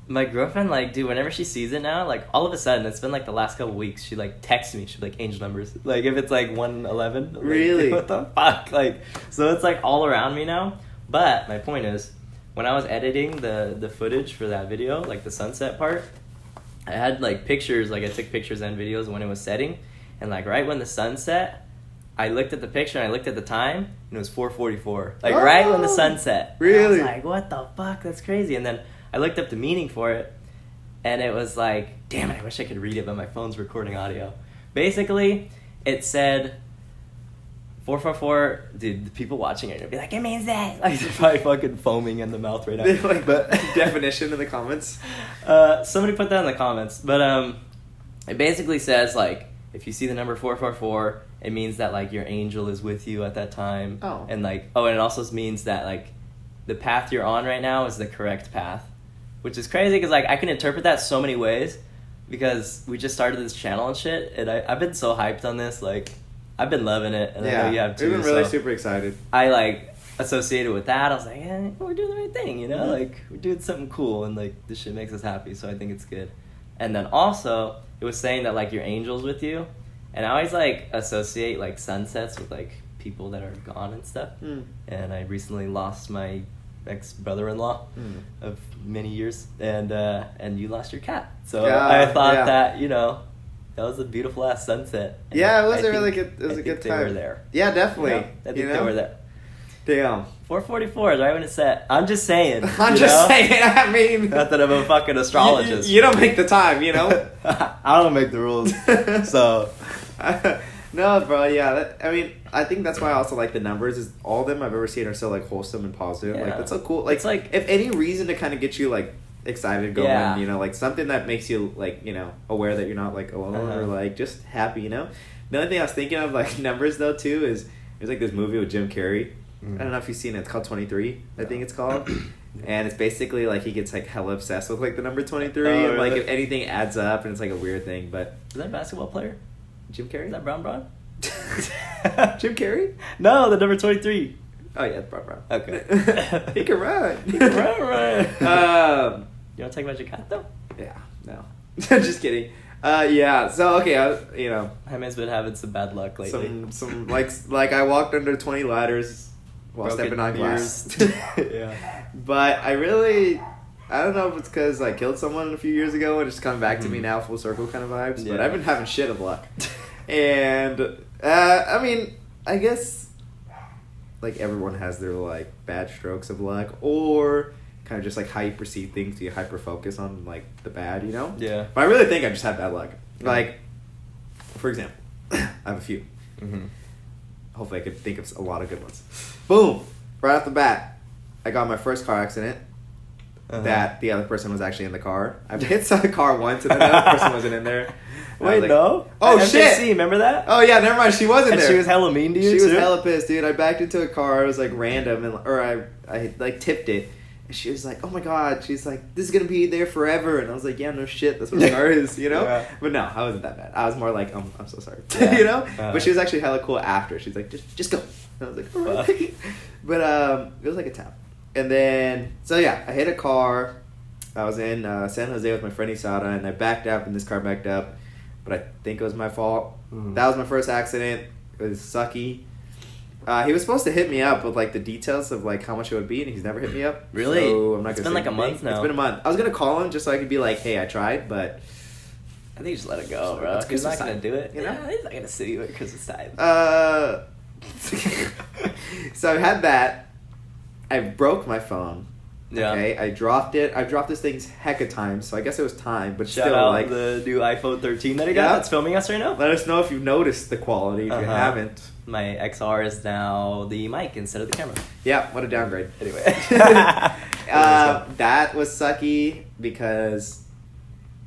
My girlfriend, like, dude, whenever she sees it now, like, all of a sudden, it's been, like, the last couple weeks, she, like, texts me, she's like, angel numbers. Like, if it's, like, 111. Like, really? What the fuck? Like, so it's, like, all around me now. But my point is, when I was editing the footage for that video, like, the sunset part, I had, like, pictures, like, I took pictures and videos when it was setting. And, like, right when the sun set, I looked at the picture and I looked at the time, and it was 4:44. Like, right when the sun set. Really? I was like, what the fuck? That's crazy. And then I looked up the meaning for it, and it was like, damn it, I wish I could read it, but my phone's recording audio. Basically, it said 444. Dude, the people watching it would be like, it means that. Like, they're probably fucking foaming in the mouth right now. Like, but definition in the comments. Somebody put that in the comments, but it basically says like, if you see the number 444, it means that like your angel is with you at that time. Oh. And like, and it also means that like the path you're on right now is the correct path. Which is crazy because, like, I can interpret that so many ways because we just started this channel and shit, and I've been so hyped on this. Like, I've been loving it, and I know you have too. We've been really super excited. I, like, associated with that. I was like, we're doing the right thing, you know? Mm-hmm. Like, we're doing something cool, and, like, this shit makes us happy, so I think it's good. And then also, it was saying that, like, your angel's with you, And I always like associate like sunsets with like people that are gone and stuff. And I recently lost my ex-brother-in-law of many years, and you lost your cat. So I thought that, you know, that was a beautiful ass sunset. And yeah, it was a really good. It was a good time. They were there. Yeah, definitely. You know? I think they were there. Damn. 4:44 is right when it's set. I'm just saying. I'm just saying. I mean, not that I'm a fucking astrologist. You don't make the time, you know. I don't make the rules. So. No, bro. Yeah. I mean, I think that's why I also like the numbers. Is all of them I've ever seen are so like wholesome and positive. Like that's so cool. Like, it's like if any reason to kind of get you like excited going, you know, like something that makes you like, you know, aware that you're not like alone or like just happy, you know. The only thing I was thinking of like numbers though too is there's like this movie with Jim Carrey. I don't know if you've seen it. It's called 23. I think it's called. And it's basically like he gets like hella obsessed with like the number 23 and like if anything adds up and it's like a weird thing. But is that a basketball player? Jim Carrey? Is that Brown? Jim Carrey? No, the number 23. Oh yeah, it's Brown. Okay. He can run. He can run. You want to talk about your cat though? Yeah. No. Just kidding. Yeah. So okay, you know. Jaime's been having some bad luck lately. Some like I walked under 20 ladders while stepping on glass. Yeah. But I don't know if it's because I killed someone a few years ago and it's coming back to me now, full circle kind of vibes. Yeah. But I've been having shit of luck. And I mean, I guess like everyone has their like bad strokes of luck or kind of just like how you perceive things. You hyper focus on like the bad, you know? Yeah. But I really think I just had bad luck. Like, for example, I have a few. Hopefully I could think of a lot of good ones. Boom! Right off the bat, I got my first car accident. That the other person was actually in the car. I've hit the car once and the other person wasn't in there. Wait, like, no? Oh, MJC, shit! Remember that? Oh, yeah, never mind. She wasn't there. She was hella mean to you, She too? was hella pissed, dude. I backed into a car. It was, like, random. Or I like, tipped it. And she was like, oh, my God. She's like, this is going to be there forever. And I was like, yeah, no shit. That's what a car is, you know? Yeah. But no, I wasn't that bad. I was more like, I'm so sorry. Yeah. You know? But she was actually hella cool after. She's like, just go. And I was like, all right. But it was like a tap. And then, so yeah, I hit a car. I was in San Jose with my friend Isada, and I backed up, and this car backed up. But I think it was my fault. That was my first accident. It was sucky. He was supposed to hit me up with like the details of like how much it would be, and he's never hit me up. Really? So I'm not it's gonna been like a month now. It's been a month. I was gonna call him just so I could be like, hey, I tried, but I think you just let it go, bro. He's not gonna do it. You know? Yeah, he's not gonna sue you at Christmas time. So I had that. I broke my phone. Yeah. Okay, I dropped it. I've dropped this thing heck of times, so I guess it was time. But shout still, out like the new iPhone 13 that I got. That's filming us right now. Let us know if you've noticed the quality. If you haven't, my XR is now the mic instead of the camera. Yeah, what a downgrade. Anyway, that was sucky because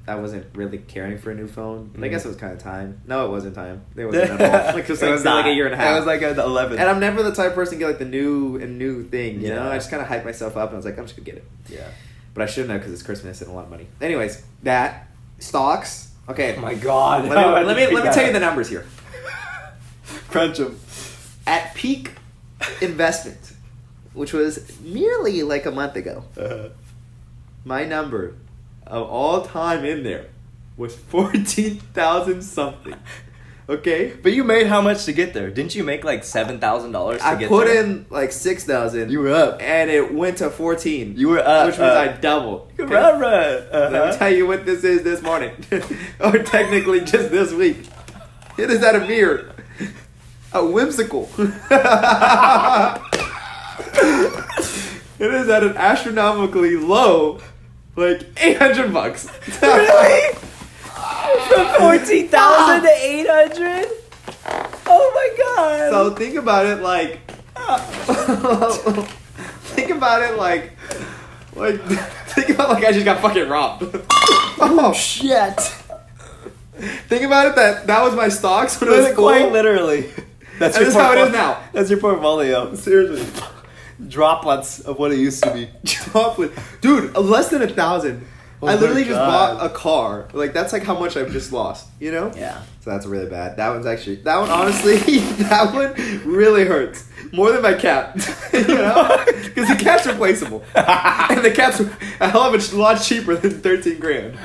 I wasn't really caring for a new phone. I guess it was kind of time. No, it wasn't time. It wasn't at all. Like, it was like a year and a half. It was like an 11. And I'm never the type of person to get like the new thing, you know? I just kind of hyped myself up and I was like, I'm just going to get it. Yeah. But I shouldn't have because it's Christmas and a lot of money. Anyways, that. Stocks. Okay. Oh my God. Let me tell you the numbers here. Crunch them. At peak investment, which was nearly like a month ago, my number of all time in there was 14,000 something. Okay, but you made how much to get there? Didn't you make like $7,000 to get there? I put in like 6,000. You were up, and it went to 14. You were up, which means I doubled. You were up, right? Let me tell you what this is this morning, or technically just this week. It is at a mere, a whimsical. It is at an astronomically low, like $800. Really? From 14,000 to 800? Oh my God! So think about it like, think about it like I just got fucking robbed. Oh shit! Think about it that was my stocks when it was full. Quite literally. That's how it is now. That's your portfolio. Seriously. Droplets of what it used to be. Dude, less than 1,000. Oh I literally just bought a car. Like, that's like how much I've just lost, you know? Yeah. So that's really bad. That one honestly, that one really hurts. More than my cat. You know? Because the cat's replaceable. And the cat's a hell of a lot cheaper than 13 grand.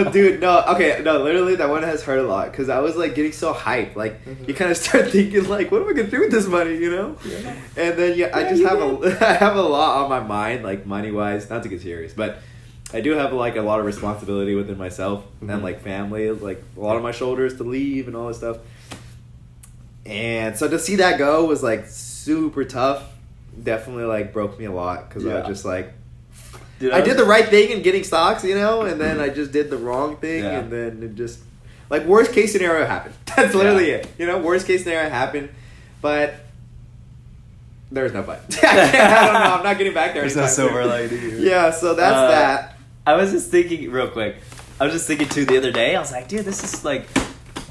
But dude, literally that one has hurt a lot because I was like getting so hyped. Like you kind of start thinking like, what am I gonna do with this money, you know? Yeah. And then I just have a lot on my mind, like money wise. Not to get serious, but I do have like a lot of responsibility within myself and like family, like a lot on my shoulders to leave and all this stuff. And so to see that go was like super tough. Definitely like broke me a lot because I was just like. Dude, I did the right thing in getting stocks, you know, and then I just did the wrong thing, and then it just, like, worst case scenario happened. That's literally it, you know, worst case scenario happened, but there's no but. I don't know, I'm not getting back there. There's no silver lining here. Yeah, so that's that. I was just thinking, real quick, too the other day, I was like, dude, this is like,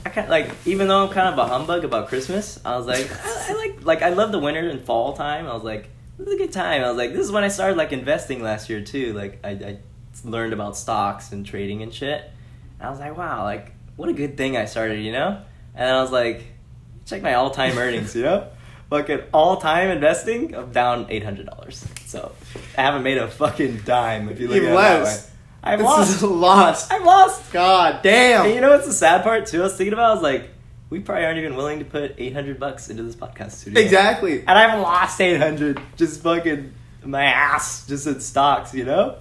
I kind of, like, even though I'm kind of a humbug about Christmas, I was like, I love the winter and fall time. I was like, this is a good time. I was like, this is when I started like investing last year too. Like I learned about stocks and trading and shit. And I was like, wow, like what a good thing I started, you know? And then I was like, check my all-time earnings, you know? Fucking all-time investing, I'm down $800. So I haven't made a fucking dime if you look at it that way. I've lost. God damn. And you know what's the sad part too? I was thinking about, I was like, we probably aren't even willing to put $800 into this podcast studio. Exactly. And I've lost 800 just fucking my ass just in stocks, you know?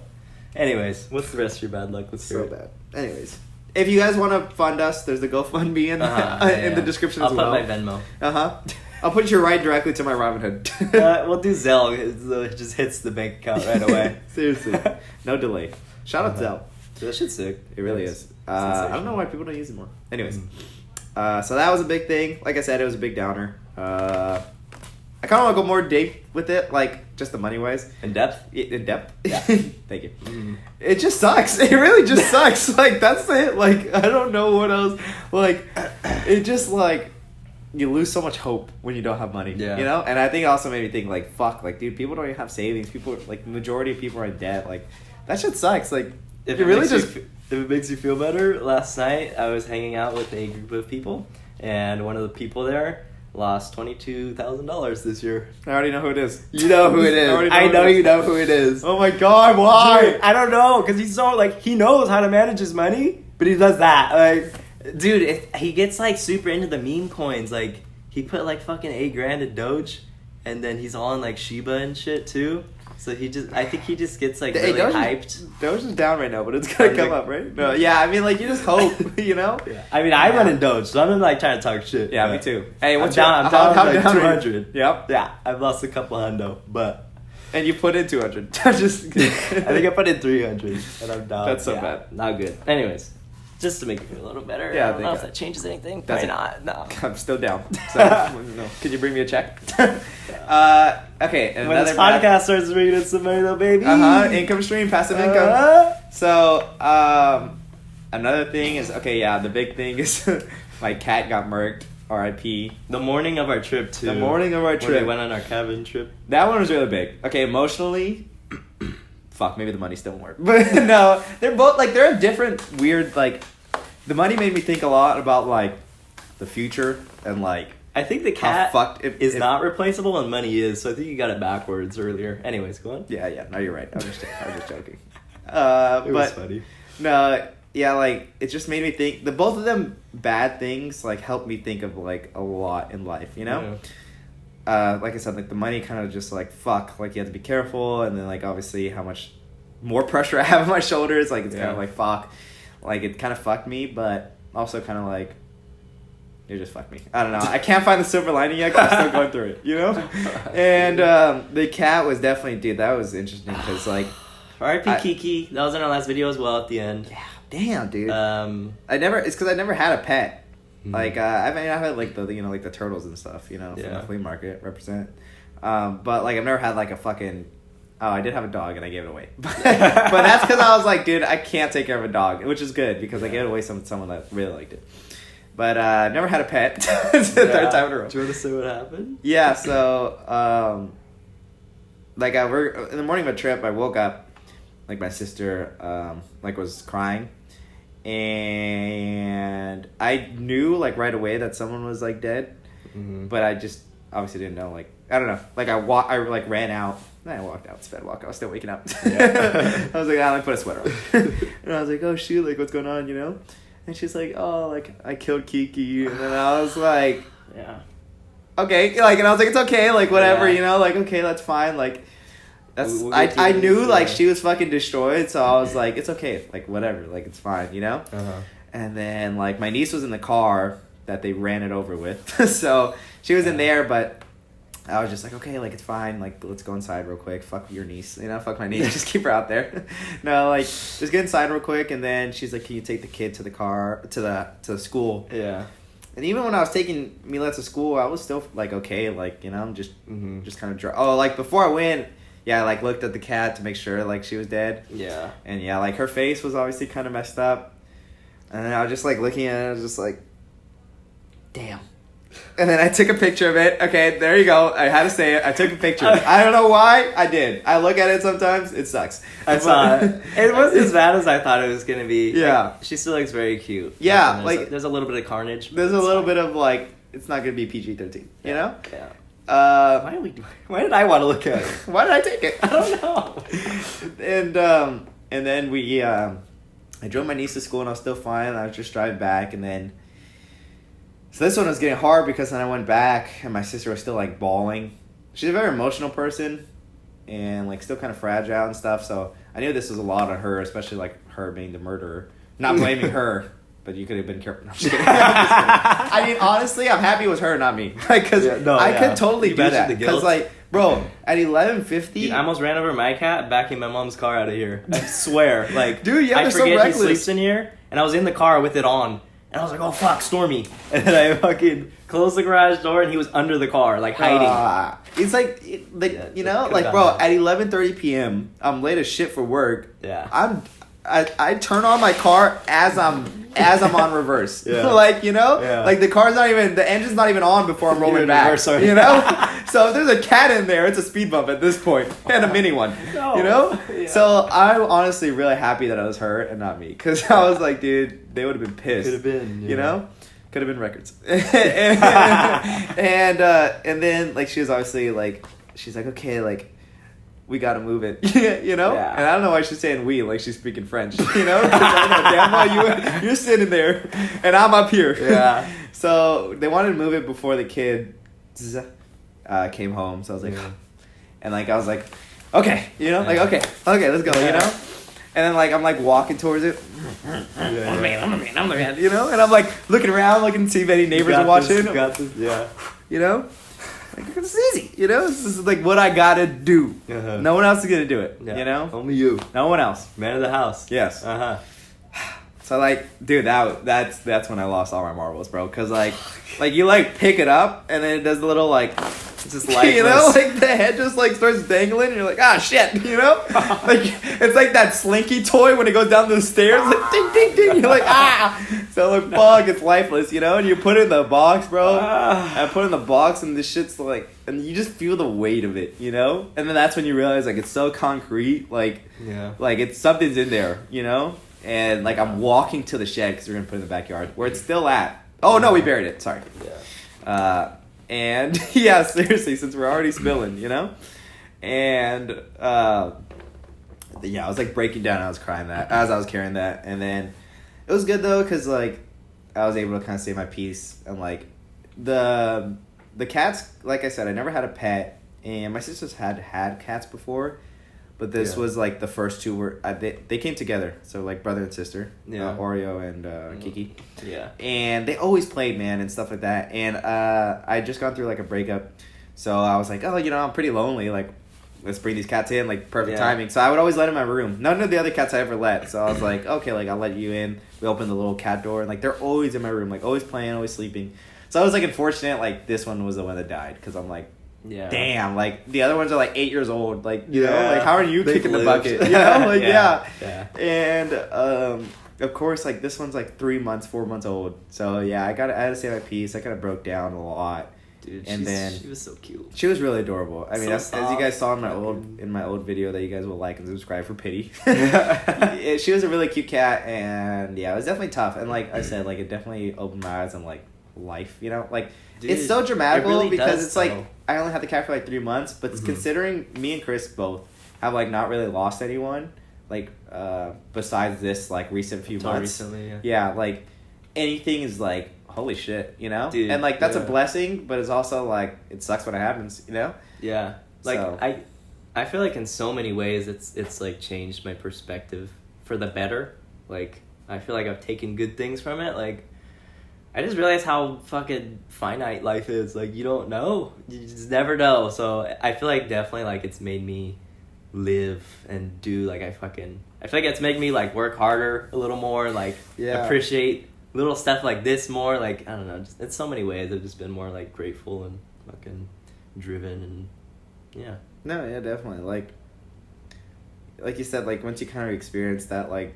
Anyways, what's the rest of your bad luck? Let's hear it. Bad. Anyways, if you guys want to fund us, there's the GoFundMe in the description as well. I'll put my Venmo. I'll put you right directly to my Robinhood. We'll do Zelle. It just hits the bank account right away. Seriously. No delay. Shout out Zelle. That shit's sick. It really is. I don't know why people don't use it more. Anyways. So that was a big thing. Like I said, it was a big downer. I kind of want to go more deep with it, like just the money wise. In depth? In depth? Yeah. Thank you. Mm-hmm. It just sucks. It really just sucks. Like, that's it. Like, I don't know what else. Like, it just, like, you lose so much hope when you don't have money. Yeah. You know? And I think it also made me think, like, fuck. Like, dude, people don't even have savings. People, like, the majority of people are in debt. Like, that shit sucks. Like, if it makes you feel better, last night I was hanging out with a group of people, and one of the people there lost $22,000 this year. I already know who it is. You know who it is. I know you know who it is. Oh my god, why? Dude, I don't know, because he's so, like, he knows how to manage his money, but he does that. Like, dude, he gets, like, super into the meme coins. Like, he put, like, fucking $8,000 in Doge, and then he's all in, like, Shiba and shit, too. So I think he just gets like really hyped. Doge is down right now, but it's gonna come up, right? No, yeah, I mean, like you just hope, you know. Yeah. I mean, I run in Doge, so I'm like trying to talk shit. Yeah, me too. Hey, I'm down like 200. Yep. Yeah, I've lost a couple hundo, but. And you put in 200. Just. I think I put in 300, and I'm down. That's so bad. Not good. Anyways. Just to make you feel a little better. Yeah, I don't know if that changes anything. Probably not. No. I'm still down. So, no. Can you bring me a check? Okay. When this podcast starts bringing in some money, though, baby. Income stream, passive income. So, another thing is, the big thing is my cat got murked. R.I.P. The morning of our trip, too. The morning of our trip. When we went on our cabin trip. That one was really big. Okay, emotionally... Fuck, maybe the money still won't work. But no, they're both, like, they're a different, weird, like, the money made me think a lot about, like, the future and, like, I think the cat is not replaceable and money is, so I think you got it backwards earlier. Anyways, go on. Yeah, no, you're right. I was just joking. It was funny. No, yeah, like, it just made me think, both of them bad things, like, helped me think of, like, a lot in life, you know? Yeah. Like I said, like the money kind of just like fuck, like you have to be careful, and then like obviously how much more pressure I have on my shoulders, like it's kind of like fuck, like it kind of fucked me, but also kind of like it just fucked me. I don't know. I can't find the silver lining yet because I'm still going through it, you know. And the cat was definitely, dude, that was interesting because like R.I.P. Kiki. That was in our last video as well at the end. Yeah, damn, dude. It's because I never had a pet. Like I've had like the like the turtles and stuff, you know, from the flea market represent. But like I've never had like a fucking. Oh, I did have a dog and I gave it away, but that's because I was like, dude, I can't take care of a dog, which is good because I gave it away to someone that really liked it. But never had a pet. It's the third time in a row. Do you want to say what happened? Yeah, so like we're in the morning of a trip, I woke up, like my sister like was crying. And I knew like right away that someone was like dead, but I obviously didn't know, like, I don't know, like I like ran out. I walked out, sped walk. I was still waking up. I was like, let me put a sweater on. And I was like, oh shoot, like what's going on, you know? And she's like, oh, like I killed Kiki. And then I was like, Yeah. okay, like, and I was like, it's okay, like whatever, you know, like okay, that's fine, like that's I knew like she was fucking destroyed, so I was like, it's okay, like whatever, like it's fine, you know. And then like my niece was in the car that they ran it over with, so she was in there, but I was just like, okay, like it's fine, like let's go inside real quick. Fuck your niece, you know, fuck my niece. Just keep her out there. No, like just get inside real quick, and then she's like, can you take the kid to the car to the school? Yeah. And even when I was taking Mila to school, I was still like okay, like you know, I'm just kind of oh, like before I went, yeah, I like looked at the cat to make sure like she was dead. Yeah. And yeah, like her face was obviously kind of messed up, and then I was just like looking at it, I was just like, damn. And then I took a picture of it. Okay, there you go. I had to say it. I took a picture. I don't know why. I did. I look at it sometimes. It sucks. I saw it. It wasn't as bad as I thought it was going to be. Yeah. Like, she still looks very cute. Yeah. There's a little bit of carnage. There's a little bit of, like, it's not going to be PG-13. You know? Yeah. Why did I want to look at it? Why did I take it? I don't know. And then I drove my niece to school and I was still fine. I was just driving back, and then... So this one was getting hard because then I went back and my sister was still like bawling. She's a very emotional person and like still kind of fragile and stuff. So I knew this was a lot on her, especially like her being the murderer. Not blaming her, but you could have been careful. No, I'm just kidding. I mean, honestly, I'm happy it was her, not me. Like, cause I could totally do that. Because like, bro, at 11:50, I almost ran over my cat backing my mom's car out of here. I swear, like, dude, yeah, I so forget reckless. he sleeps in here, and I was in the car with it on. And I was like, oh, fuck, Stormy. And then I fucking closed the garage door, and he was under the car, like, hiding. It's like, you know, like, bro, at 11:30 p.m., I'm late as shit for work. Yeah. I turn on my car as I'm on reverse. Yeah. Like, you know? Yeah. Like, the engine's not even on before I'm rolling back. Reverse, sorry. You know? So if there's a cat in there, it's a speed bump at this point. And a mini one. No. You know? Yeah. So I'm honestly really happy that it was her and not me. Because I was like, dude, they would have been pissed. Could have been. Yeah. You know? Could have been records. and then, like, she was obviously, like, she's like, okay, like, we gotta move it, you know? Yeah. And I don't know why she's saying we, like she's speaking French, you know? 'Cause I know damn well you're sitting there, and I'm up here. Yeah. So they wanted to move it before the kid came home, so I was like, and like, I was like, okay, you know? Like, okay, let's go, you know? And then, like, I'm, like, walking towards it. I'm the man, you know? And I'm, like, looking around, looking to see if any neighbors are watching. Got this, yeah. You know? Like, it's easy, you know? This is, like, what I gotta do. Uh-huh. No one else is gonna do it, Yeah. you know? Only you. No one else. Man of the house. Yes. Uh-huh. So, like, dude, that's when I lost all my marbles, bro. Because, like, you, like, pick it up, and then it does the little, like... It's just lifeless. You know, like the head just like starts dangling, and you're like, ah, shit, you know, like it's like that Slinky toy when it goes down the stairs, like ding, ding, ding. You're like, ah, so like, fuck, it's lifeless, you know. And you put it in the box, bro. I put it in the box, and this shit's like, and you just feel the weight of it, you know. And then that's when you realize like it's so concrete, like it's something's in there, you know. And like I'm walking to the shed because we're gonna put it in the backyard where it's still at. Oh no, we buried it. Sorry. Yeah. And yeah, seriously, since we're already spilling, you know? And yeah, I was like breaking down, I was crying that as I was carrying that. And then it was good though, because like I was able to kind of save my peace. And like the cats, like I said, I never had a pet, and my sisters had cats before. But this was like the first two were they came together, so like brother and sister, Oreo and Kiki. Yeah. And they always played, man, and stuff like that. And I just gone through like a breakup, so I was like, oh, you know, I'm pretty lonely. Like, let's bring these cats in, like perfect timing. So I would always let in my room. None of the other cats I ever let. So I was like, okay, like I'll let you in. We opened the little cat door, and like they're always in my room, like always playing, always sleeping. So I was like unfortunate. Like this one was the one that died because I'm like. Yeah. Damn, like the other ones are like 8 years old, like you know, like how are you kicking lived. the bucket? You know, like Yeah. And of course, like this one's like 3 months, 4 months old. So yeah, I had to say my piece. I kind of broke down a lot. Dude, and then she was so cute. She was really adorable. I mean, so as you guys saw in my old video that you guys will like and subscribe for pity. She was a really cute cat, and yeah, it was definitely tough. And like I said, like it definitely opened my eyes on like life, you know? Like, Dude, it's so dramatical it really because does, it's like, though. I only had the cat for like 3 months, but considering me and Chris both have like not really lost anyone, like, besides this like recent few months. Recently, yeah. Yeah, like, anything is like, holy shit, you know? Dude, and like, that's a blessing, but it's also like, it sucks when it happens, you know? Yeah. Like, So. I feel like in so many ways it's like changed my perspective for the better. Like, I feel like I've taken good things from it. Like, I just realized how fucking finite life is. Like, you don't know. You just never know. So I feel like definitely like it's made me live and do like I feel like it's made me like work harder a little more, like appreciate little stuff like this more. Like, I don't know, just in so many ways I've just been more like grateful and fucking driven and yeah. No, yeah, definitely. Like you said, like once you kind of experience that, like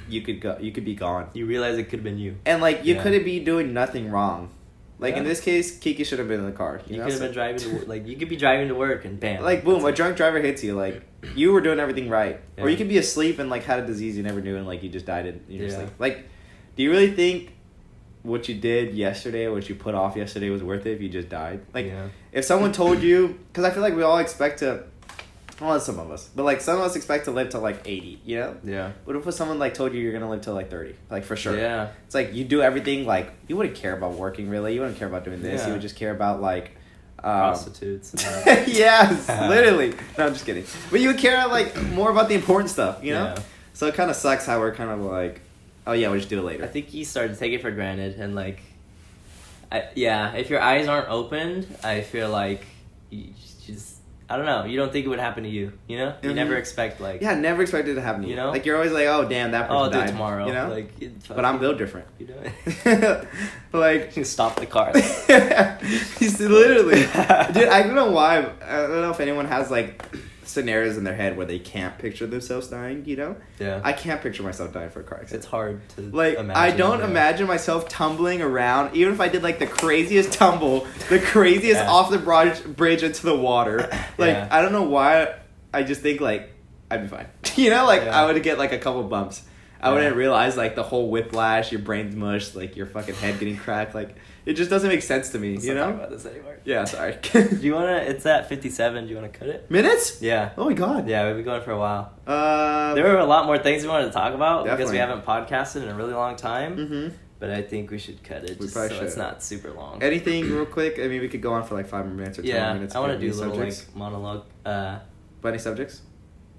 you could be gone. You realize it could have been you. And like you couldn't be doing nothing wrong. Like in this case, Kiki should have been in the car. You could have been driving to like you could be driving to work and bam. Like boom, a drunk driver hits you. Like you were doing everything right, or you could be asleep and like had a disease you never knew and like you just died in your sleep. Like, do you really think what you did yesterday, what you put off yesterday, was worth it if you just died? Like, if someone told you, because I feel like we all expect to. Well, some of us, but like some of us expect to live till like 80, you know? Yeah. What if someone like told you you're gonna live till like 30, like for sure? Yeah. It's like you do everything like you wouldn't care about working really. You wouldn't care about doing this. Yeah. You would just care about like prostitutes. Yes, literally. No, I'm just kidding. But you would care like more about the important stuff, you know? Yeah. So it kind of sucks how we're kind of like, oh yeah, we'll just do it later. I think you start to take it for granted and like, if your eyes aren't opened, I feel like you just. I don't know. You don't think it would happen to you, you know? You never expect, like... Yeah, never expected it to happen to you. You know? Like, you're always like, oh, damn, that person died. tomorrow. You know? Like, but I'm built different. You know? Like... You stop the car. He's literally... Dude, I don't know why. I don't know if anyone has, like, scenarios in their head where they can't picture themselves dying, you know? Yeah. I can't picture myself dying for a car accident. It's hard to like, imagine. I don't imagine myself tumbling around, even if I did, like, the craziest tumble, the craziest off the bridge into the water. Like, I don't know why, I just think, like, I'd be fine. You know? Like, I would get, like, a couple bumps. I wouldn't realize, like, the whole whiplash, your brain's mushed, like, your fucking head getting cracked. Like, it just doesn't make sense to me, Let's you not know? talk about this anymore. Yeah, sorry. Do you want to... It's at 57. Do you want to cut it? Minutes? Yeah. Oh, my God. Yeah, we've been going for a while. There were a lot more things we wanted to talk about because Definitely. we haven't podcasted in a really long time. Mm-hmm. But I think we should cut it just so it's not super long. Anything real quick? I mean, we could go on for like 5 more minutes or 10 minutes. I want to do a little subjects. like monologue. But any subjects?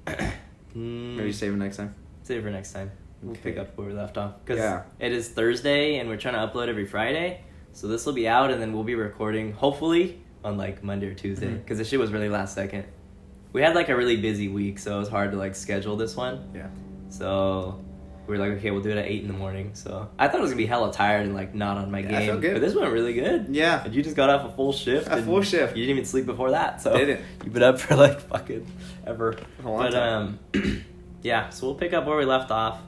Maybe Maybe save it next time. save it for next time. We'll pick up where we left off. Because Yeah. it is Thursday and we're trying to upload every Friday. So this will be out and then we'll be recording hopefully on like Monday or Tuesday. Because the shit was really last second. We had like a really busy week, so it was hard to like schedule this one. Yeah. So we were like, okay, we'll do it at 8 in the morning. So I thought I was gonna be hella tired and like not on my game. I felt good. But this went really good. Yeah. And you just got off a full shift. A full shift. You didn't even sleep before that. So Didn't. you've been up for like fucking ever. A long time. Yeah. So we'll pick up where we left off.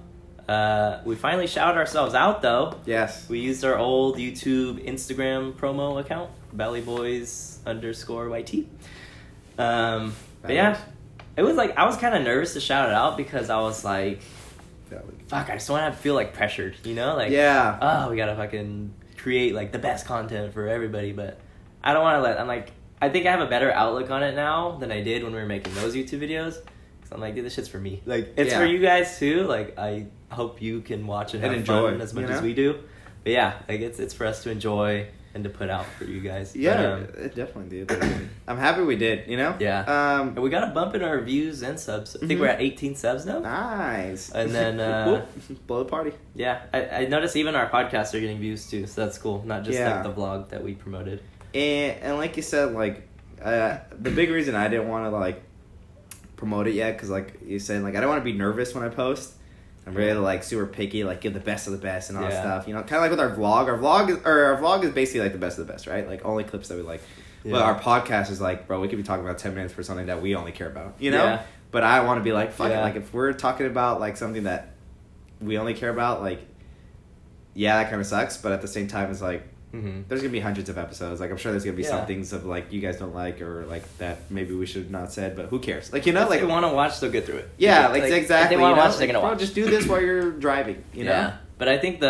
We finally shouted ourselves out though. Yes. We used our old YouTube, Instagram promo account, BallyBoys_YT. But yeah, it was like I was kind of nervous to shout it out because I was like, fuck, I just want to feel like pressured, you know? Like, oh, we gotta fucking create like the best content for everybody, but I don't want to I'm like, I think I have a better outlook on it now than I did when we were making those YouTube videos. Cause I'm like, dude, this shit's for me. Like, it's for you guys too. Like, I hope you can watch it and enjoy fun as much as we do. But yeah, like it's for us to enjoy and to put out for you guys. Yeah, it definitely did. I'm happy we did, you know? Yeah. And we got a bump in our views and subs. I think we're at 18 subs now. Nice. And then... blow the party. Yeah. I noticed even our podcasts are getting views too, so that's cool. Not just like the vlog that we promoted. And like you said, like, the big reason I didn't want to, like, promote it yet, because, like you said, like, I don't want to be nervous when I post. I'm really like super picky, like give the best of the best and all that stuff. You know, kind of like with our vlog. Our vlog is basically like the best of the best, right? Like only clips that we like. Yeah. But our podcast is like, bro, we could be talking about 10 minutes for something that we only care about. You know. Yeah. But I want to be like, fuck it. Like if we're talking about like something that we only care about, like, yeah, that kind of sucks. But at the same time, it's like. There's gonna be hundreds of episodes. Like I'm sure there's gonna be some things of like you guys don't like or like that maybe we should have not said, but who cares? Like, you know, like if they want to watch, they'll get through it. Yeah, like exactly. If they want to watch, they're gonna watch. Just do this while you're driving. You know. Yeah, but I think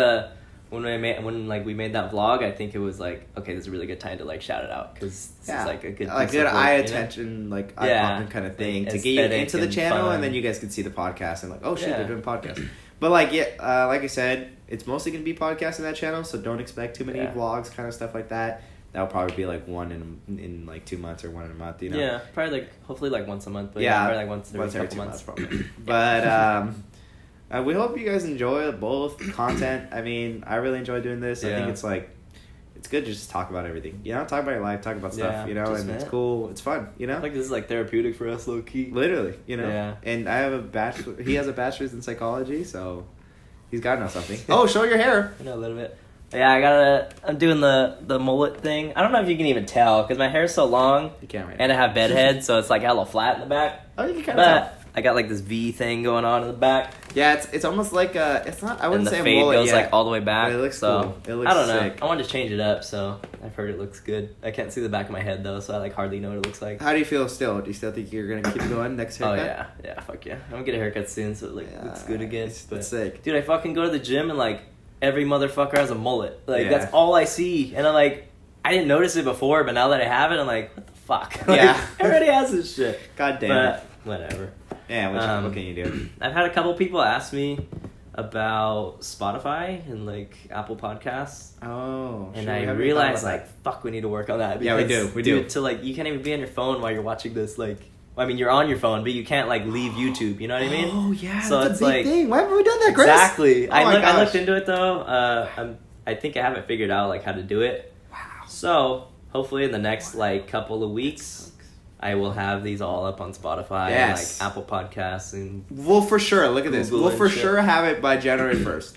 when when we made that vlog, I think it was like, okay, this is a really good time to like shout it out because this is like a good like piece good of work, eye you know? attention, like eye popping kind of thing to get you into the channel, and then you guys can see the podcast and like, oh shit, they're doing podcasts. But like like I said, it's mostly gonna be podcasts in that channel, so don't expect too many vlogs, kind of stuff like that. That'll probably be like one in like 2 months or one in a month, you know. Yeah, probably like hopefully like once a month, but probably like once every 2 months probably. But we hope you guys enjoy both content. I mean, I really enjoy doing this. I think it's like it's good to just talk about everything. You know, talk about your life, talk about stuff, you know, and it's cool. It's fun, you know? Like this is like therapeutic for us, low key. Literally, you know? Yeah. And I have a bachelor, he has a bachelor's in psychology, so he's got to know something. Oh, show your hair. I know a little bit. Yeah, I'm doing the mullet thing. I don't know if you can even tell because my hair is so long. You can't right and I have bed head, so it's like hella flat in the back. Oh, you can kind of tell. I got like this V thing going on in the back. Yeah, it's almost like it's not. I wouldn't say a mullet. And the fade goes yet, like all the way back. It looks so cool. It looks I don't know. sick. I wanted to change it up, so I've heard it looks good. I can't see the back of my head though, so I like hardly know what it looks like. How do you feel still? Do you still think you're gonna keep going next haircut? Oh yeah, fuck yeah. I'm gonna get a haircut soon, so it looks good again. But sick, dude. I fucking go to the gym and like every motherfucker has a mullet. Like that's all I see, and I'm like, I didn't notice it before, but now that I have it, I'm like, what the fuck? Like, everybody has this shit. God damn it. Whatever. Yeah, what can you do? I've had a couple people ask me about Spotify and like Apple Podcasts. Oh, and I realized like, fuck, we need to work on that. Because, we do. To like, you can't even be on your phone while you're watching this. Like, I mean, you're on your phone, but you can't like leave YouTube. You know what I mean? Oh yeah, so that's it's a big like thing. Why haven't we done that, Chris? Exactly. Oh, I looked into it though. I think I haven't figured out like how to do it. Wow. So hopefully in the next like couple of weeks, I will have these all up on Spotify and like Apple Podcasts and we'll for sure look at this. Google We'll for sure have it by January 1st.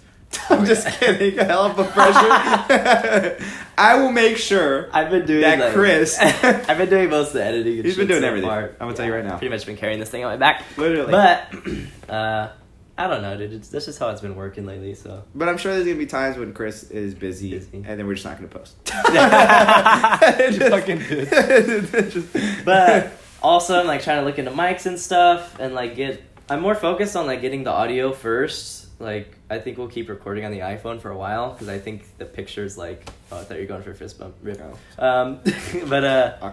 I'm just kidding. Hell of a pressure. I will make sure I've been doing that Chris. I've been doing most of the editing. And he's been doing everything. Far. I'm gonna tell you right now. Pretty much been carrying this thing on my back. Literally. But I don't know, dude. That's just how it's been working lately. So. But I'm sure there's gonna be times when Chris is busy. And then we're just not gonna post. Fucking good. But also, I'm like trying to look into mics and stuff, and like I'm more focused on like getting the audio first. Like I think we'll keep recording on the iPhone for a while because I think the pictures like. Oh, I thought you were going for a fist bump. Rip. Oh. But I'm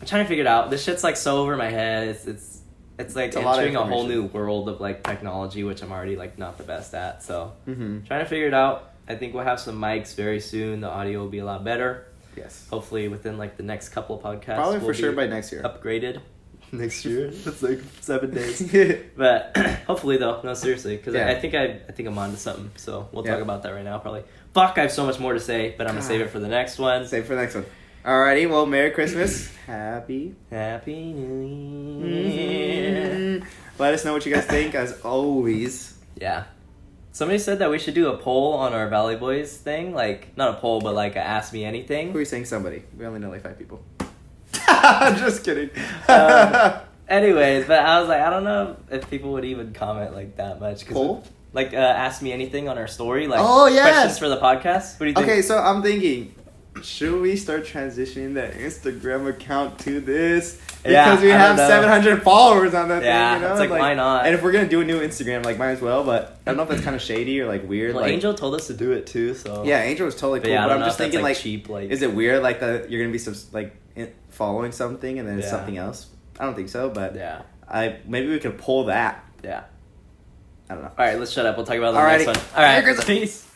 trying to figure it out. This shit's like so over my head. It's like entering a whole new world of like technology, which I'm already like not the best at. So trying to figure it out. I think we'll have some mics very soon. The audio will be a lot better. Yes. Hopefully within like the next couple of podcasts. Probably for sure by next year. Upgraded. Next year. That's like 7 days. But hopefully though, no seriously, because I think I'm onto something. So we'll talk about that right now probably. Fuck, I have so much more to say, but I'm gonna save it for the next one. Save it for the next one. Alrighty, well, Merry Christmas. Happy New Year. Let us know what you guys think, as always. Yeah. Somebody said that we should do a poll on our Valley Boys thing. Like, not a poll, but like a Ask Me Anything. Who are you saying somebody? We only know like 5 people. Just kidding. Anyways, but I was like, I don't know if people would even comment like that much. Poll? Like, Ask Me Anything on our story. Like, yes! Questions for the podcast. What do you think? Okay, so I'm thinking, should we start transitioning the Instagram account to this? Because we have 700 followers on that thing, you know? It's like, why not? And if we're going to do a new Instagram, like, might as well, but I don't know if that's kind of shady or, like, weird. Well, like, Angel told us to do it, too, so... Yeah, Angel was totally cool, but I'm just thinking, like, cheap, like... Is it weird, like, that you're going to be, following something and then it's something else? I don't think so, but... Yeah. Maybe we could pull that. Yeah. I don't know. Alright, let's shut up. We'll talk about the next one. Alright, peace.